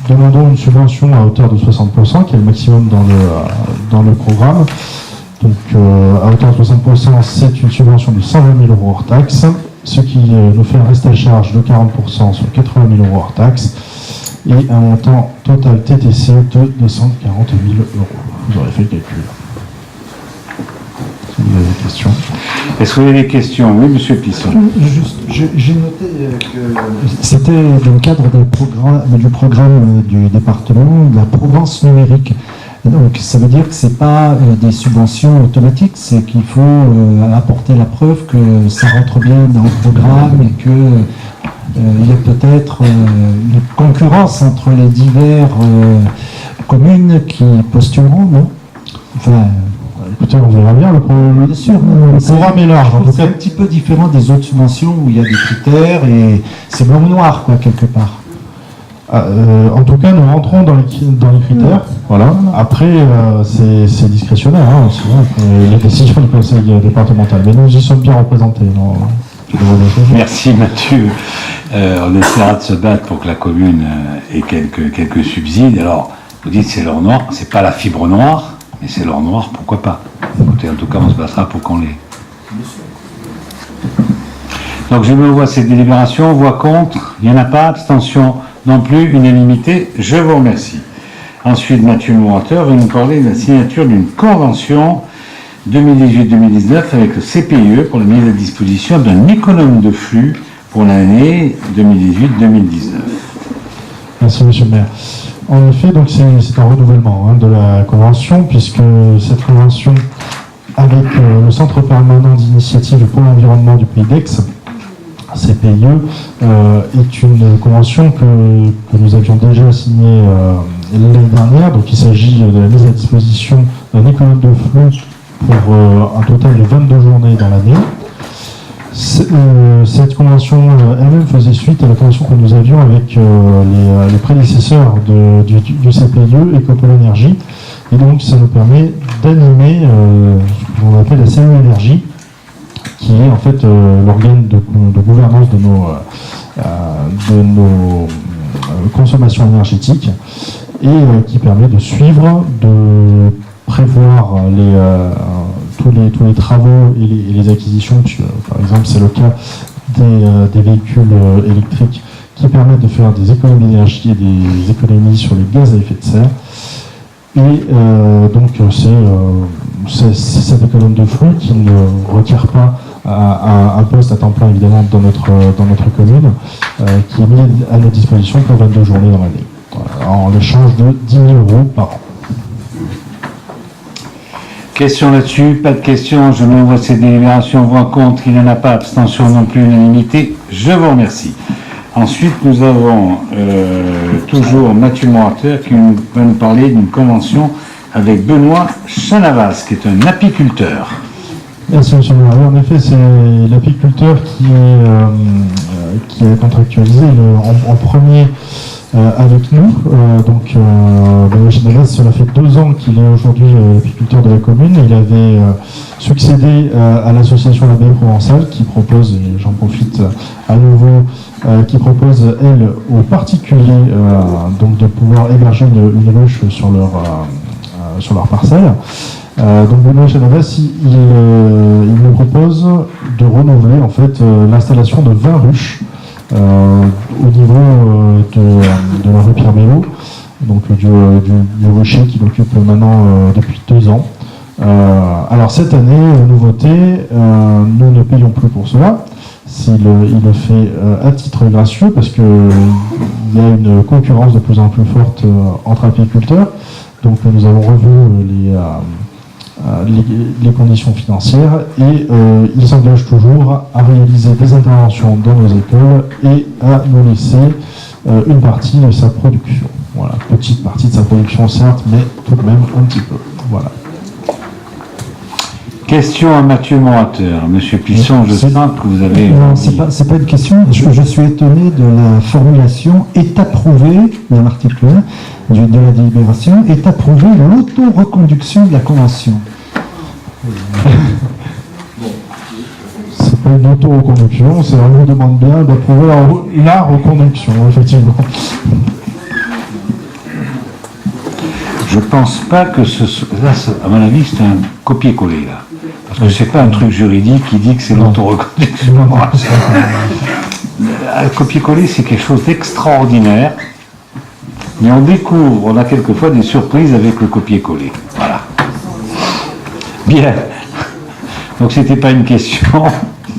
Speaker 2: demandons une subvention à hauteur de 60%, qui est le maximum dans le programme. Donc à hauteur de 60%, c'est une subvention de 120 000 euros hors taxe, ce qui nous fait un reste à charge de 40%, soit 80 000 euros hors taxe, et un montant total TTC de 240 000 euros. Vous aurez fait le calcul. Si vous avez des questions.
Speaker 1: Est-ce que vous avez des questions? Oui, monsieur Plisson.
Speaker 5: J'ai noté que c'était dans le cadre du programme du département de la Provence numérique. Donc ça veut dire que ce n'est pas des subventions automatiques, c'est qu'il faut apporter la preuve que ça rentre bien dans le programme et que il y a peut-être une concurrence entre les divers communes qui postuleront, non? Enfin,
Speaker 2: écoutez, on verra bien.
Speaker 5: Bien sûr,
Speaker 2: le programme est large.
Speaker 5: C'est un petit peu différent des autres subventions où il y a des critères et c'est blanc ou noir, quoi, quelque part.
Speaker 2: En tout cas, nous rentrons dans les critères. Voilà. Après, c'est discrétionnaire, hein, aussi, les décisions du conseil départemental. Mais nous y sommes bien représentés. Non,
Speaker 1: merci Mathieu. On essaiera de se battre pour que la commune ait quelques subsides. Alors, vous dites c'est l'or noir, c'est pas la fibre noire, mais c'est l'or noir, pourquoi pas. Écoutez, en tout cas, on se battra pour qu'on l'ait. Donc je me vois ces délibérations, voix contre, il n'y en a pas, abstention non plus, unanimité, je vous remercie. Ensuite, Mathieu le orateur va nous parler de la signature d'une convention 2018-2019 avec le CPIE pour la mise à disposition d'un économe de flux pour l'année 2018-2019.
Speaker 2: Merci Monsieur le maire. En effet, donc c'est un renouvellement de la convention, puisque cette convention avec le Centre permanent d'initiative pour l'environnement du Pays d'Aix, CPIE, est une convention que nous avions déjà signée l'année dernière. Donc il s'agit de la mise à disposition d'un économe de flux pour un total de 22 journées dans l'année. Cette convention elle-même faisait suite à la convention que nous avions avec les prédécesseurs du CPIE, Ecopole Énergie. Et donc ça nous permet d'animer ce qu'on appelle la cellule énergie, qui est en fait l'organe de gouvernance de nos consommations énergétiques, et qui permet de suivre, de prévoir tous les travaux et les acquisitions. Par exemple, c'est le cas des véhicules électriques qui permettent de faire des économies d'énergie et des économies sur les gaz à effet de serre. Et donc c'est cet économe de flux qui ne requiert pas un poste à temps plein évidemment dans notre commune, qui est mis à notre disposition pour 22 journées dans l'année, en l'échange de 10 000 € par an.
Speaker 1: Question là-dessus, pas de questions, je me vois ces délibérations, voix contre, il n'y en a pas, abstention non plus, unanimité, je vous remercie. Ensuite, nous avons toujours Mathieu Morateur qui va nous parler d'une convention avec Benoît Chanavas, qui est un apiculteur.
Speaker 2: Merci Monsieur le maire. En effet, c'est l'apiculteur qui est contractualisé en premier avec nous. Benoît Chanavas, cela fait 2 ans qu'il est aujourd'hui apiculteur de la commune. Il avait succédé à l'association L'Abeille Provençale qui propose, et j'en profite à nouveau, qui propose, elle, aux particuliers donc de pouvoir héberger une ruche sur leur parcelle. Donc Benoît Chanavas, il nous propose de renouveler en fait l'installation de 20 ruches au niveau de la rue Pierre-Mélo, donc du rucher qui l'occupe maintenant depuis 2 ans. Alors cette année, nouveauté, nous ne payons plus pour cela. Il le fait à titre gracieux parce qu'il y a une concurrence de plus en plus forte entre apiculteurs. Donc nous avons revu les conditions financières et il s'engage toujours à réaliser des interventions dans nos écoles et à nous laisser une partie de sa production. Voilà, petite partie de sa production certes, mais tout de même un petit peu. Voilà.
Speaker 1: Question à Mathieu Morateur. Monsieur Pisson, je sens que vous avez...
Speaker 5: Non, c'est pas une question. Je suis étonné de la formulation « est approuvé », dans l'article 1 de la délibération, « est approuvé l'auto-reconduction de la convention ».
Speaker 2: C'est pas une auto-reconduction, on nous demande bien d'approuver la reconduction, effectivement.
Speaker 1: Je pense pas que là, à mon avis, c'est un copier-coller, là. Parce que c'est pas un truc juridique qui dit que c'est l'autoreconduction. Un copier-coller, c'est quelque chose d'extraordinaire. Mais on a quelquefois des surprises avec le copier-coller. Voilà. Bien. Donc c'était pas une question,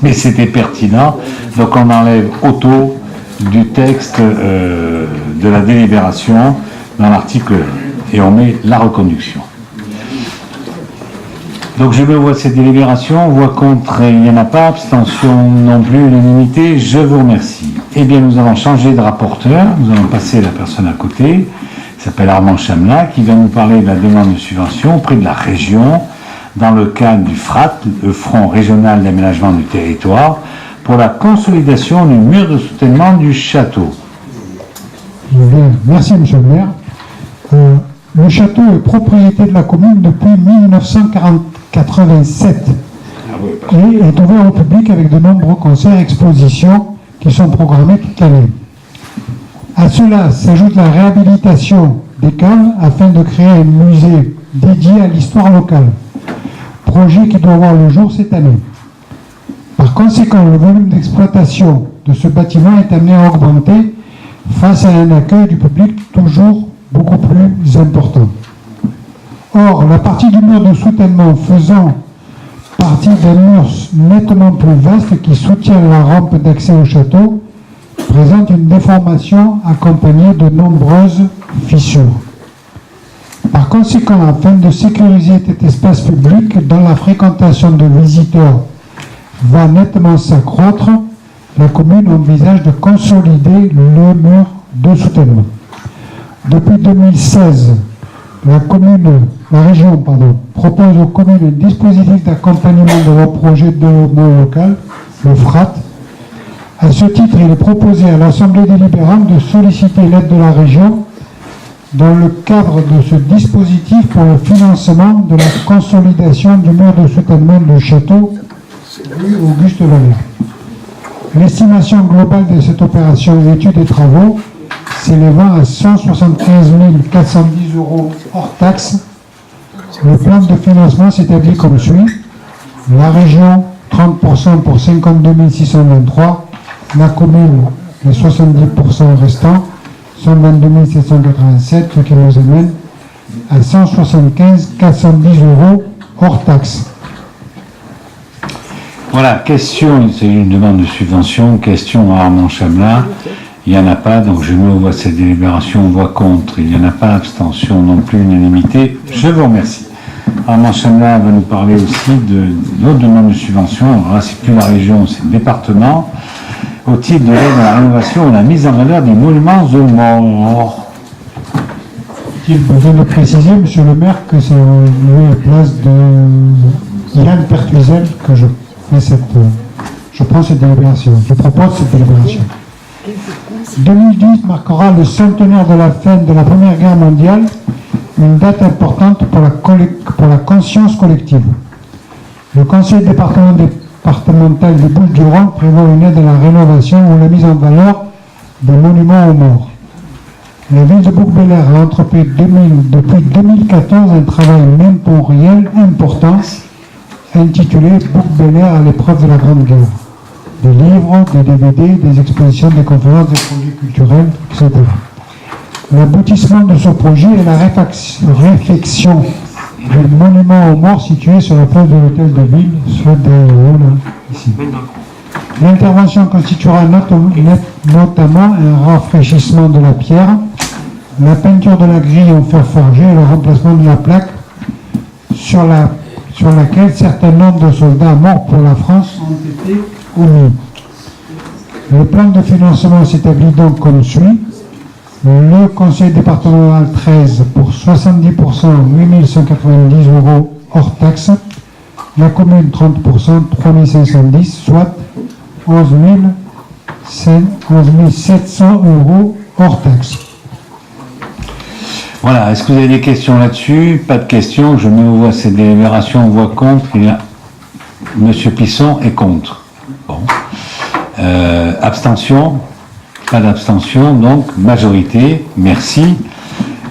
Speaker 1: mais c'était pertinent. Donc on enlève auto du texte de la délibération dans l'article 1 et on met la reconduction. Donc je me vois cette délibération, voix contre, il n'y en a pas, abstention non plus, unanimité, je vous remercie. Eh bien nous allons changer de rapporteur, nous allons passer à la personne à côté, qui s'appelle Armand Chamelat, qui va nous parler de la demande de subvention auprès de la région, dans le cadre du FRAT, le Front Régional d'Aménagement du Territoire, pour la consolidation du mur de soutènement du château.
Speaker 2: Bien. Merci, monsieur le maire. Le château est propriété de la commune depuis 1987 et est ouvert au public avec de nombreux concerts et expositions qui sont programmés toute l'année. À cela s'ajoute la réhabilitation des caves afin de créer un musée dédié à l'histoire locale, projet qui doit voir le jour cette année. Par conséquent, le volume d'exploitation de ce bâtiment est amené à augmenter face à un accueil du public toujours beaucoup plus important. Or, la partie du mur de soutènement faisant partie d'un mur nettement plus vaste qui soutient la rampe d'accès au château présente une déformation accompagnée de nombreuses fissures. Par conséquent, afin de sécuriser cet espace public dont la fréquentation de visiteurs va nettement s'accroître, la commune envisage de consolider le mur de soutènement. Depuis 2016, la région propose aux communes un dispositif d'accompagnement de leur projet de développement local, le FRAT. À ce titre, il est proposé à l'Assemblée délibérante de solliciter l'aide de la région dans le cadre de ce dispositif pour le financement de la consolidation du mur de soutènement du château rue Auguste Valère. L'estimation globale de cette opération études et travaux s'élevant à 175 410 € hors taxes. Le plan de financement s'établit comme suit. La région, 30% pour 52 623. La commune, les 70% restants, 122 787, ce qui nous amène à 175 410 € hors taxes.
Speaker 1: Voilà, question, il s'agit d'une demande de subvention, question à Armand Chamelin. Il n'y en a pas, donc je mets au voie cette délibération, voix contre. Il n'y en a pas, abstention non plus, unanimité. Je vous remercie. Armand Chamelin va nous parler aussi de l'autre demande de subvention. Alors là, c'est plus la région, c'est le département. Au titre de l'aide à la rénovation ou la mise en valeur des monuments aux morts.
Speaker 2: Il besoin de préciser, monsieur le maire, que c'est la place de Yann Pertuizel que je prends cette délibération. Je propose cette délibération. 2010 marquera le centenaire de la fin de la Première Guerre mondiale, une date importante pour la conscience collective. Le Conseil départemental des Bouches-du-Rhône prévoit une aide à la rénovation ou la mise en valeur des monuments aux morts. La ville de Bouc-Bélair a entrepris depuis 2014 un travail mémoriel important intitulé Bouc-Bélair à l'épreuve de la Grande Guerre. Des livres, des DVD, des expositions, des conférences, des produits culturels, etc. L'aboutissement de ce projet est la réfection du monument aux morts situé sur la place de l'hôtel de ville, soit ici. L'intervention constituera notamment un rafraîchissement de la pierre, la peinture de la grille en fer forgé et le remplacement de la plaque sur laquelle certains nombres de soldats morts pour la France ont été omis. Le plan de financement s'établit donc comme suit. Le conseil départemental 13 pour 70%, 8 190 € hors taxe. La commune 30%, 3 510, soit 11 700 € hors taxe.
Speaker 1: Voilà, est-ce que vous avez des questions là-dessus? Pas de questions, je mets au voie cette délibération, on voit contre. Monsieur Pisson est contre. Bon. Abstention? Pas d'abstention, donc majorité, merci.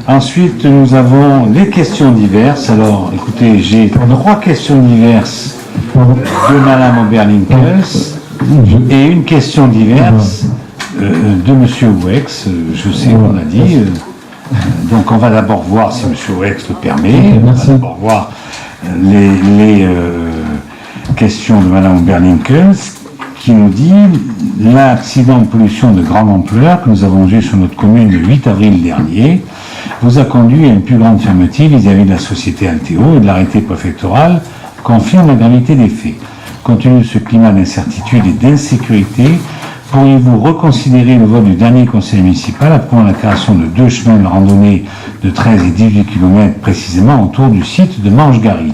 Speaker 1: Ensuite, nous avons les questions diverses. Alors, écoutez, j'ai 3 questions diverses de Madame Oberlinkels et une question diverse de Monsieur Wex. Je sais qu'on a dit. Donc, on va d'abord voir si Monsieur Wex le permet. On va d'abord voir les questions de Madame Oberlinkels qui nous dit l'accident de pollution de grande ampleur que nous avons eu sur notre commune le 8 avril dernier vous a conduit à une plus grande fermeté vis-à-vis de la société Altéo et de l'arrêté préfectoral confirme la gravité des faits. Compte tenu de ce climat d'incertitude et d'insécurité, pourriez-vous reconsidérer le vote du dernier conseil municipal approuvant la création de 2 chemins de randonnée de 13 et 18 km précisément autour du site de Manche-Gary?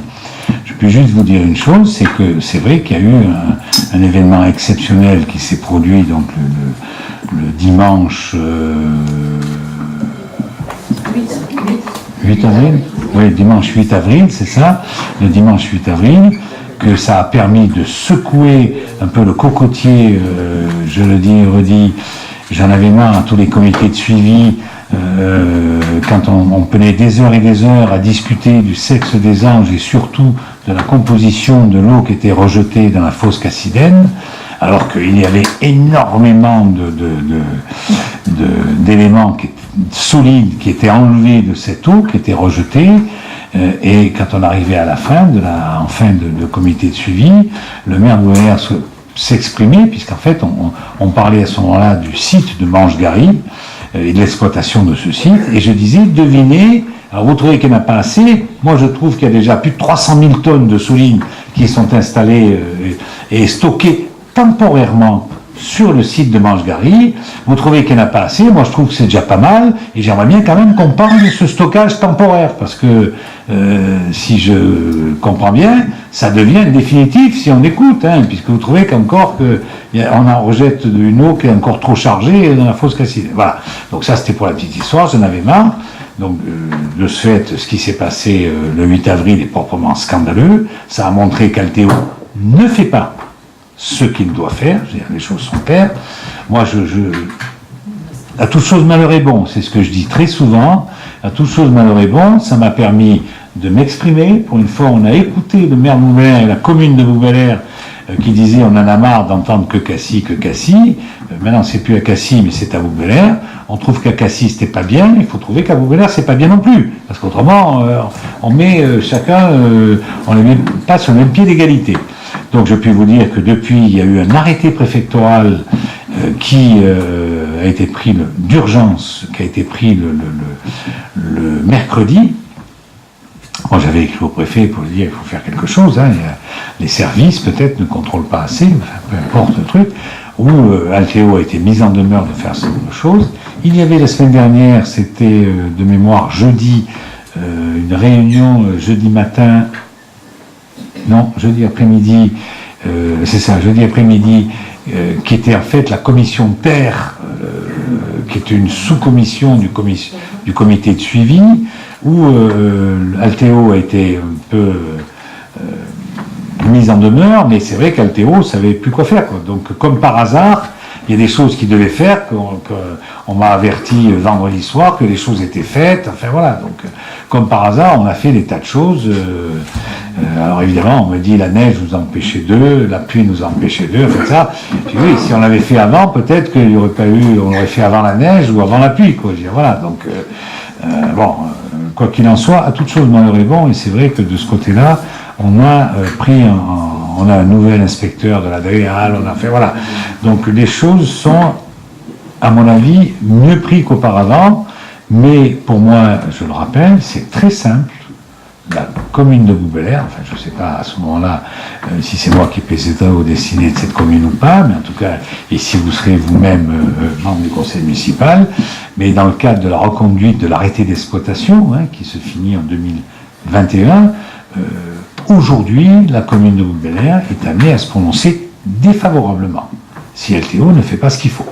Speaker 1: Je peux juste vous dire une chose, c'est que c'est vrai qu'il y a eu un événement exceptionnel qui s'est produit donc le dimanche 8 avril. Oui, dimanche 8 avril, c'est ça, le dimanche 8 avril, que ça a permis de secouer un peu le cocotier, je le dis et redis, j'en avais marre à tous les comités de suivi, quand on prenait des heures et des heures à discuter du sexe des anges et surtout de la composition de l'eau qui était rejetée dans la fosse Cassidène, alors qu'il y avait énormément d'éléments solides qui étaient enlevés de cette eau, qui étaient rejetés, et quand on arrivait à la fin de comité de suivi, le maire de Bouver s'exprimait, puisqu'en fait on parlait à ce moment-là du site de Manche-Gary et de l'exploitation de ce site, et je disais, devinez, alors vous trouvez qu'il n'y en a pas assez, moi je trouve qu'il y a déjà plus de 300 000 tonnes de solides qui sont installées et stockées temporairement sur le site de Manche-Gary, vous trouvez qu'il n'y en a pas assez, moi je trouve que c'est déjà pas mal, et j'aimerais bien quand même qu'on parle de ce stockage temporaire, parce que si je comprends bien, ça devient définitif si on écoute, puisque vous trouvez qu'encore on en rejette une eau qui est encore trop chargée dans la fosse Cassidène. Voilà, donc ça c'était pour la petite histoire, j'en avais marre. Donc de ce fait, ce qui s'est passé le 8 avril est proprement scandaleux, ça a montré qu'Altéo ne fait pas ce qu'il doit faire, c'est-à-dire les choses sont claires. Moi, à toute chose malheur est bon, c'est ce que je dis très souvent, à toute chose malheur est bon, ça m'a permis de m'exprimer. Pour une fois, on a écouté le maire de Bouver et la commune de Bouver qui disait on en a marre d'entendre que Cassis. Maintenant, c'est plus à Cassis, mais c'est à Bouver. On trouve qu'à Cassis, c'était pas bien, il faut trouver qu'à Bouver, c'est pas bien non plus. Parce qu'autrement, on met chacun, on les met pas sur le même pied d'égalité. Donc je puis vous dire que depuis, il y a eu un arrêté préfectoral qui a été pris d'urgence, qui a été pris le mercredi. Moi j'avais écrit au préfet pour lui dire qu'il faut faire quelque chose, les services peut-être ne contrôlent pas assez, enfin, peu importe le truc, où Altéo a été mis en demeure de faire cette chose. Il y avait la semaine dernière, c'était de mémoire jeudi, une réunion jeudi matin, non, jeudi après-midi, c'est ça, jeudi après-midi, qui était en fait la commission terre, qui était une sous-commission du comité de suivi, où Altéo a été un peu mise en demeure, mais c'est vrai qu'Altéo ne savait plus quoi faire, quoi. Donc, comme par hasard, il y a des choses qu'il devait faire, qu'on m'a averti vendredi soir que les choses étaient faites, enfin voilà, donc comme par hasard, on a fait des tas de choses. Alors évidemment, on me dit la neige nous a empêché d'eux, la pluie nous a empêché d'eux, enfin ça. Puis oui, si on l'avait fait avant, peut-être qu'il n'y aurait pas eu, on l'aurait fait avant la neige ou avant la pluie, quoi. Je veux dire, voilà, donc quoi qu'il en soit, à toute chose malheur est bon, et c'est vrai que de ce côté-là, on a on a un nouvel inspecteur de la DREAL, on a fait, voilà. Donc les choses sont, à mon avis, mieux prises qu'auparavant, mais pour moi, je le rappelle, c'est très simple. La commune de Bouver, enfin je ne sais pas à ce moment-là si c'est moi qui présiderai au destiné de cette commune ou pas, mais en tout cas, et si vous serez vous-même membre du conseil municipal, mais dans le cadre de la reconduite de l'arrêté d'exploitation, qui se finit en 2021, aujourd'hui, la commune de Bouver est amenée à se prononcer défavorablement, si LTO ne fait pas ce qu'il faut.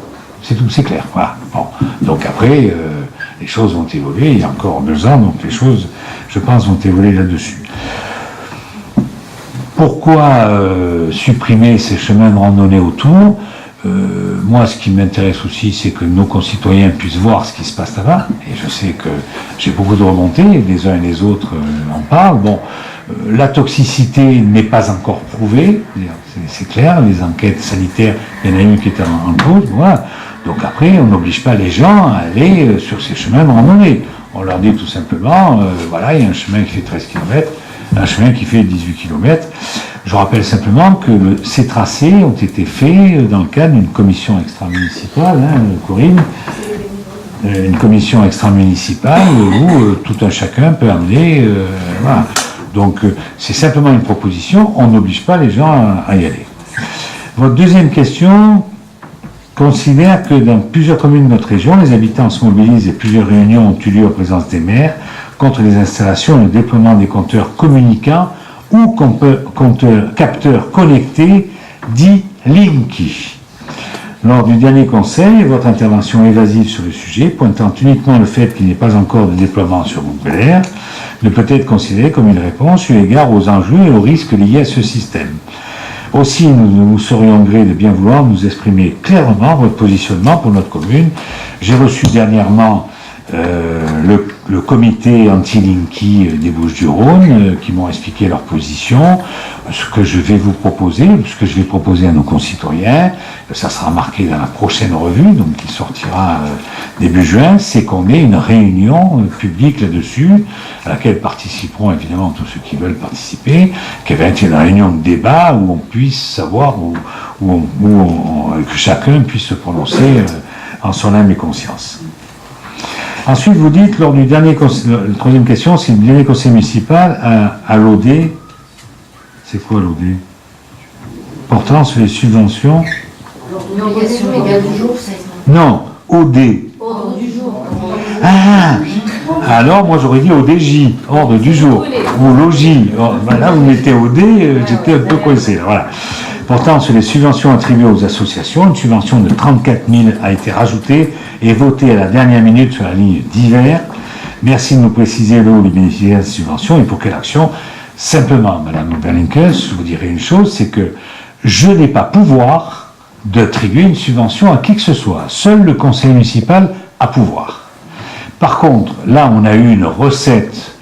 Speaker 1: C'est tout, c'est clair. Voilà. Bon. Donc après, les choses vont évoluer, il y a encore 2 ans, donc les choses, je pense, vont évoluer là-dessus. Pourquoi supprimer ces chemins de randonnée autour ? Moi, ce qui m'intéresse aussi, c'est que nos concitoyens puissent voir ce qui se passe là-bas, et je sais que j'ai beaucoup de remontées, les uns et les autres en parlent. Bon, la toxicité n'est pas encore prouvée, c'est clair, les enquêtes sanitaires, il y en a une qui est en cause, voilà. Donc après, on n'oblige pas les gens à aller sur ces chemins de randonnée. On leur dit tout simplement, voilà, il y a un chemin qui fait 13 km, un chemin qui fait 18 km. Je rappelle simplement que ces tracés ont été faits dans le cadre d'une commission extra-municipale, Corinne, une commission extra-municipale où tout un chacun peut amener, voilà. Donc c'est simplement une proposition, on n'oblige pas les gens à y aller. Votre deuxième question considère que dans plusieurs communes de notre région, les habitants se mobilisent et plusieurs réunions ont eu lieu en présence des maires contre les installations et le déploiement des compteurs communicants ou capteurs connectés dits Linky. Lors du dernier conseil, votre intervention évasive sur le sujet, pointant uniquement le fait qu'il n'y ait pas encore de déploiement sur Google Air, ne peut être considérée comme une réponse eu égard aux enjeux et aux risques liés à ce système. Aussi, nous serions gré de bien vouloir nous exprimer clairement votre positionnement pour notre commune. J'ai reçu dernièrement le comité anti-Linky des Bouches-du-Rhône qui m'ont expliqué leur position, ce que je vais vous proposer, ce que je vais proposer à nos concitoyens, ça sera marqué dans la prochaine revue, donc qui sortira début juin, c'est qu'on ait une réunion publique là-dessus, à laquelle participeront évidemment tous ceux qui veulent participer, qui va être une réunion de débat où on puisse savoir, que chacun puisse se prononcer en son âme et conscience. Ensuite, vous dites, lors du dernier conseil, la troisième question, c'est le dernier conseil municipal à l'OD. C'est quoi l'OD? Portant sur les subventions.
Speaker 6: L'obligation légale du jour, c'est.
Speaker 1: Non, OD.
Speaker 6: Ordre du jour.
Speaker 1: Ah, alors moi j'aurais dit ODJ, ordre du jour, ou logis. Là vous mettez OD, j'étais un peu coincé. Voilà. Pourtant, sur les subventions attribuées aux associations, une subvention de 34 000 a été rajoutée et votée à la dernière minute sur la ligne d'hiver. Merci de nous préciser là où les bénéficiaires de subventions et pour quelle action. Simplement, Madame Berlinkes, je vous dirai une chose, c'est que je n'ai pas pouvoir d'attribuer une subvention à qui que ce soit. Seul le conseil municipal a pouvoir. Par contre, là, on a eu une recette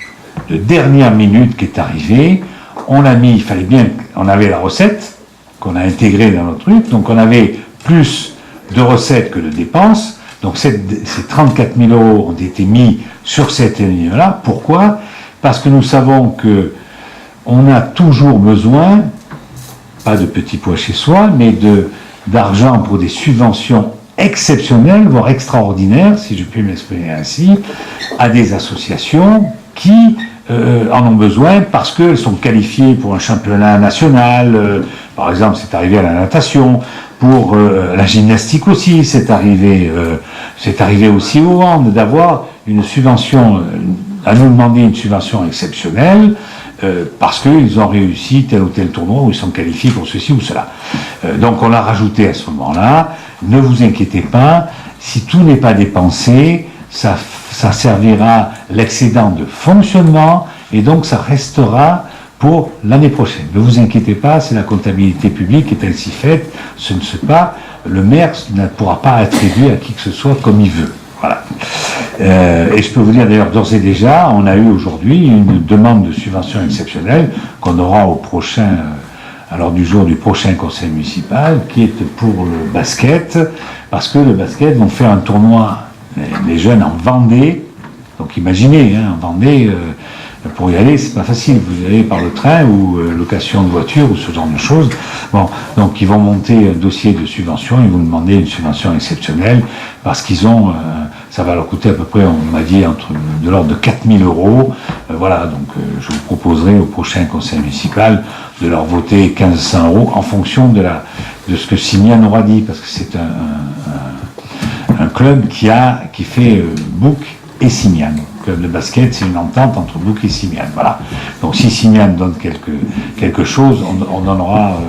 Speaker 1: de dernière minute qui est arrivée. On l'a mis, il fallait bien, on avait la recette qu'on a intégrée dans notre truc, donc on avait plus de recettes que de dépenses. Donc ces 34 000 € ont été mis sur cette ligne-là. Pourquoi? Parce que nous savons que on a toujours besoin, pas de petits pois chez soi, mais d'argent pour des subventions exceptionnelles, voire extraordinaires, si je puis m'exprimer ainsi, à des associations qui en ont besoin parce qu'elles sont qualifiées pour un championnat national, par exemple c'est arrivé à la natation, pour la gymnastique aussi, c'est arrivé aussi au hand, d'avoir une subvention, à nous demander une subvention exceptionnelle, parce qu'ils ont réussi tel ou tel tournoi où ils sont qualifiés pour ceci ou cela. Donc on l'a rajouté à ce moment-là. Ne vous inquiétez pas, si tout n'est pas dépensé, ça servira l'excédent de fonctionnement et donc ça restera pour l'année prochaine. Ne vous inquiétez pas, c'est la comptabilité publique qui est ainsi faite. Ce ne sera pas, le maire ne pourra pas attribuer à qui que ce soit comme il veut. Voilà. Et je peux vous dire d'ailleurs d'ores et déjà, on a eu aujourd'hui une demande de subvention exceptionnelle qu'on aura au prochain, à l'ordre du jour du prochain conseil municipal, qui est pour le basket, parce que le basket vont faire un tournoi, les jeunes en Vendée. Donc imaginez, en Vendée, pour y aller, c'est pas facile. Vous allez par le train ou location de voiture ou ce genre de choses. Bon, donc ils vont monter un dossier de subvention, ils vont demander une subvention exceptionnelle parce qu'ils ont, ça va leur coûter à peu près, on m'a dit, de l'ordre de 4 000 €. Voilà, donc je vous proposerai au prochain conseil municipal de leur voter 1 500 € en fonction de ce que Simian aura dit, parce que c'est un club qui fait Bouc et Simian. Club de basket, c'est une entente entre Bouc et Simian. Voilà. Donc si Simian donne quelque chose, on donnera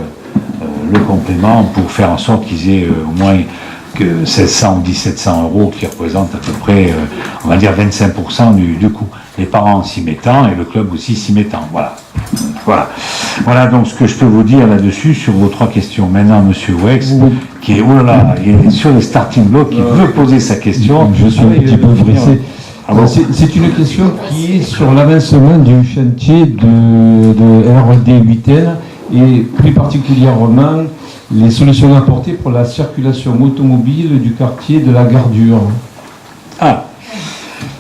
Speaker 1: le complément pour faire en sorte qu'ils aient au moins que 1 600 ou 1 700 € qui représentent à peu près, on va dire 25% du coût. Les parents s'y mettant et le club aussi s'y mettant. Voilà. Voilà donc ce que je peux vous dire là-dessus sur vos 3 questions. Maintenant, Monsieur Wex, qui est, il est sur les starting blocks, qui veut poser sa question.
Speaker 5: Je suis un petit peu pressé. C'est une question qui est sur l'avancement du chantier de RD 8N et plus particulièrement les solutions apportées pour la circulation automobile du quartier de la Gardure.
Speaker 1: Ah,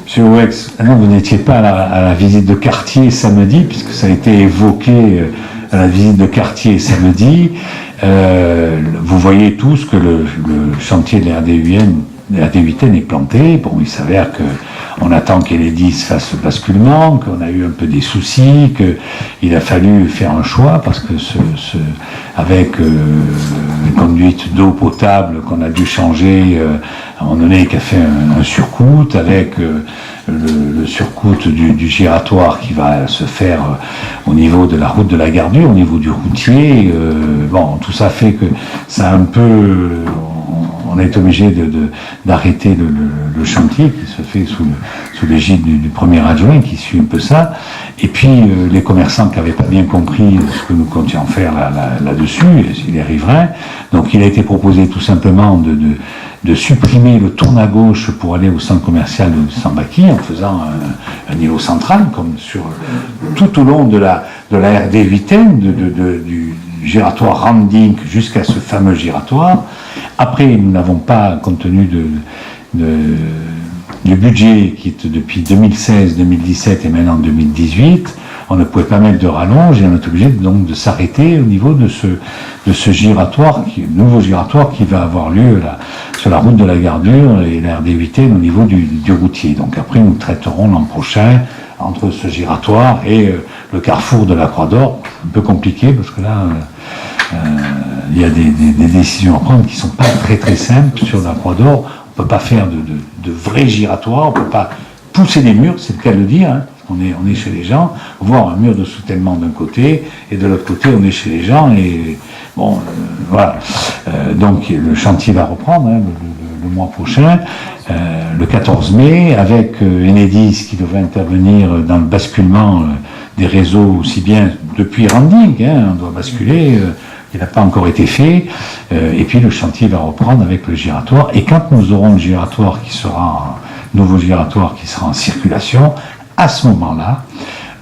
Speaker 1: Monsieur Wex, non, vous n'étiez pas à la visite de quartier samedi, puisque ça a été évoqué à la visite de quartier samedi. Vous voyez tous que le chantier de la RD8N est planté. Bon, il s'avère qu'on attend qu'Enedis fasse le basculement, qu'on a eu un peu des soucis, qu'il a fallu faire un choix, parce que avec une conduite d'eau potable qu'on a dû changer à un moment donné, qui a fait un surcoût, avec le surcoût du giratoire qui va se faire au niveau de la route de la Gardure, au niveau du routier. Bon, tout ça fait que ça a un peu... on a été obligé d'arrêter le chantier qui se fait sous l'égide du premier adjoint qui suit un peu ça. Et puis les commerçants qui n'avaient pas bien compris ce que nous comptions faire là-dessus, les riverains. Donc il a été proposé tout simplement de supprimer le tourne à gauche pour aller au centre commercial de Sambaki en faisant un niveau central, comme tout au long de la RD 8N, du giratoire Randink jusqu'à ce fameux giratoire. Après, nous n'avons pas, compte tenu du budget qui est depuis 2016, 2017 et maintenant 2018, on ne pouvait pas mettre de rallonge et on est obligé donc de s'arrêter au niveau de ce giratoire, nouveau giratoire qui va avoir lieu sur la route de la Gardure et la RD 8N au niveau du routier. Donc après, nous traiterons l'an prochain entre ce giratoire et le carrefour de la Croix d'Or. Un peu compliqué parce que là, il y a des décisions à prendre qui ne sont pas très très simples sur la Croix d'Or. On ne peut pas faire de vrais giratoires, on ne peut pas pousser des murs, c'est le cas de le dire. Hein. On est chez les gens, voir un mur de soutènement d'un côté, et de l'autre côté, on est chez les gens, et bon, voilà. Donc le chantier va reprendre le mois prochain, le 14 mai, avec Enedis qui devrait intervenir dans le basculement des réseaux, aussi bien depuis Randing, hein, on doit basculer, il n'a pas encore été fait, et puis le chantier va reprendre avec le giratoire, et quand nous aurons le giratoire qui sera, un nouveau giratoire qui sera en circulation, à ce moment-là,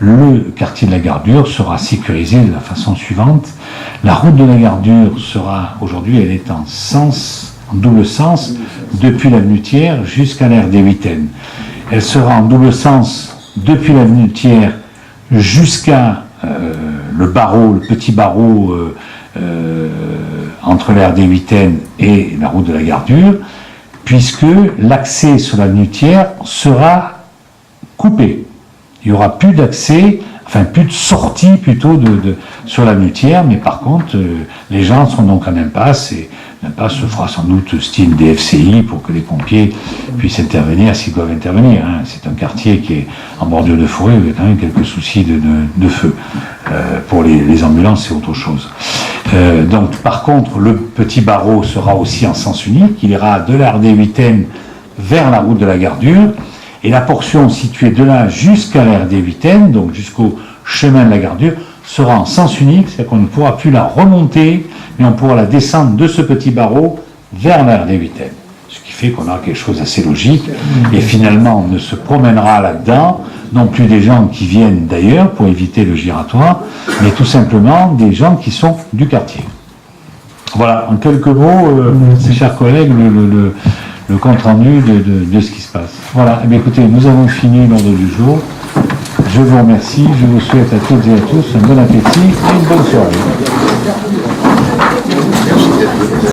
Speaker 1: le quartier de la Gardure sera sécurisé de la façon suivante. La route de la Gardure sera, aujourd'hui, elle est en double sens, depuis l'avenue Thiers jusqu'à l'aire des Huitaines. Elle sera en double sens depuis l'avenue Thiers jusqu'à le petit barreau entre l'aire des Huitaines et la route de la Gardure, puisque l'accès sur l'avenue Thiers sera coupé. Il n'y aura plus d'accès, enfin plus de sortie plutôt sur l'avenue Thiers, mais par contre, les gens sont donc en impasse, et l'impasse se fera sans doute style DFCI pour que les pompiers puissent intervenir s'ils doivent intervenir. Hein. C'est un quartier qui est en bordure de forêt, où il y a quand même quelques soucis de feu. Pour les ambulances, c'est autre chose. Donc, par contre, le petit barreau sera aussi en sens unique. Il ira de la RD 8N vers la route de la Gardure. Et la portion située de là jusqu'à la RD 8N, donc jusqu'au chemin de la Gardure, sera en sens unique. C'est-à-dire qu'on ne pourra plus la remonter, mais on pourra la descendre de ce petit barreau vers la RD 8N. Ce qui fait qu'on aura quelque chose d'assez logique. Et finalement, on ne se promènera là-dedans, non plus des gens qui viennent d'ailleurs pour éviter le giratoire, mais tout simplement des gens qui sont du quartier. Voilà, en quelques mots, mes chers collègues, le compte-rendu de ce qui se passe. Voilà, eh bien, écoutez, nous avons fini l'ordre du jour. Je vous remercie, je vous souhaite à toutes et à tous un bon appétit et une bonne soirée.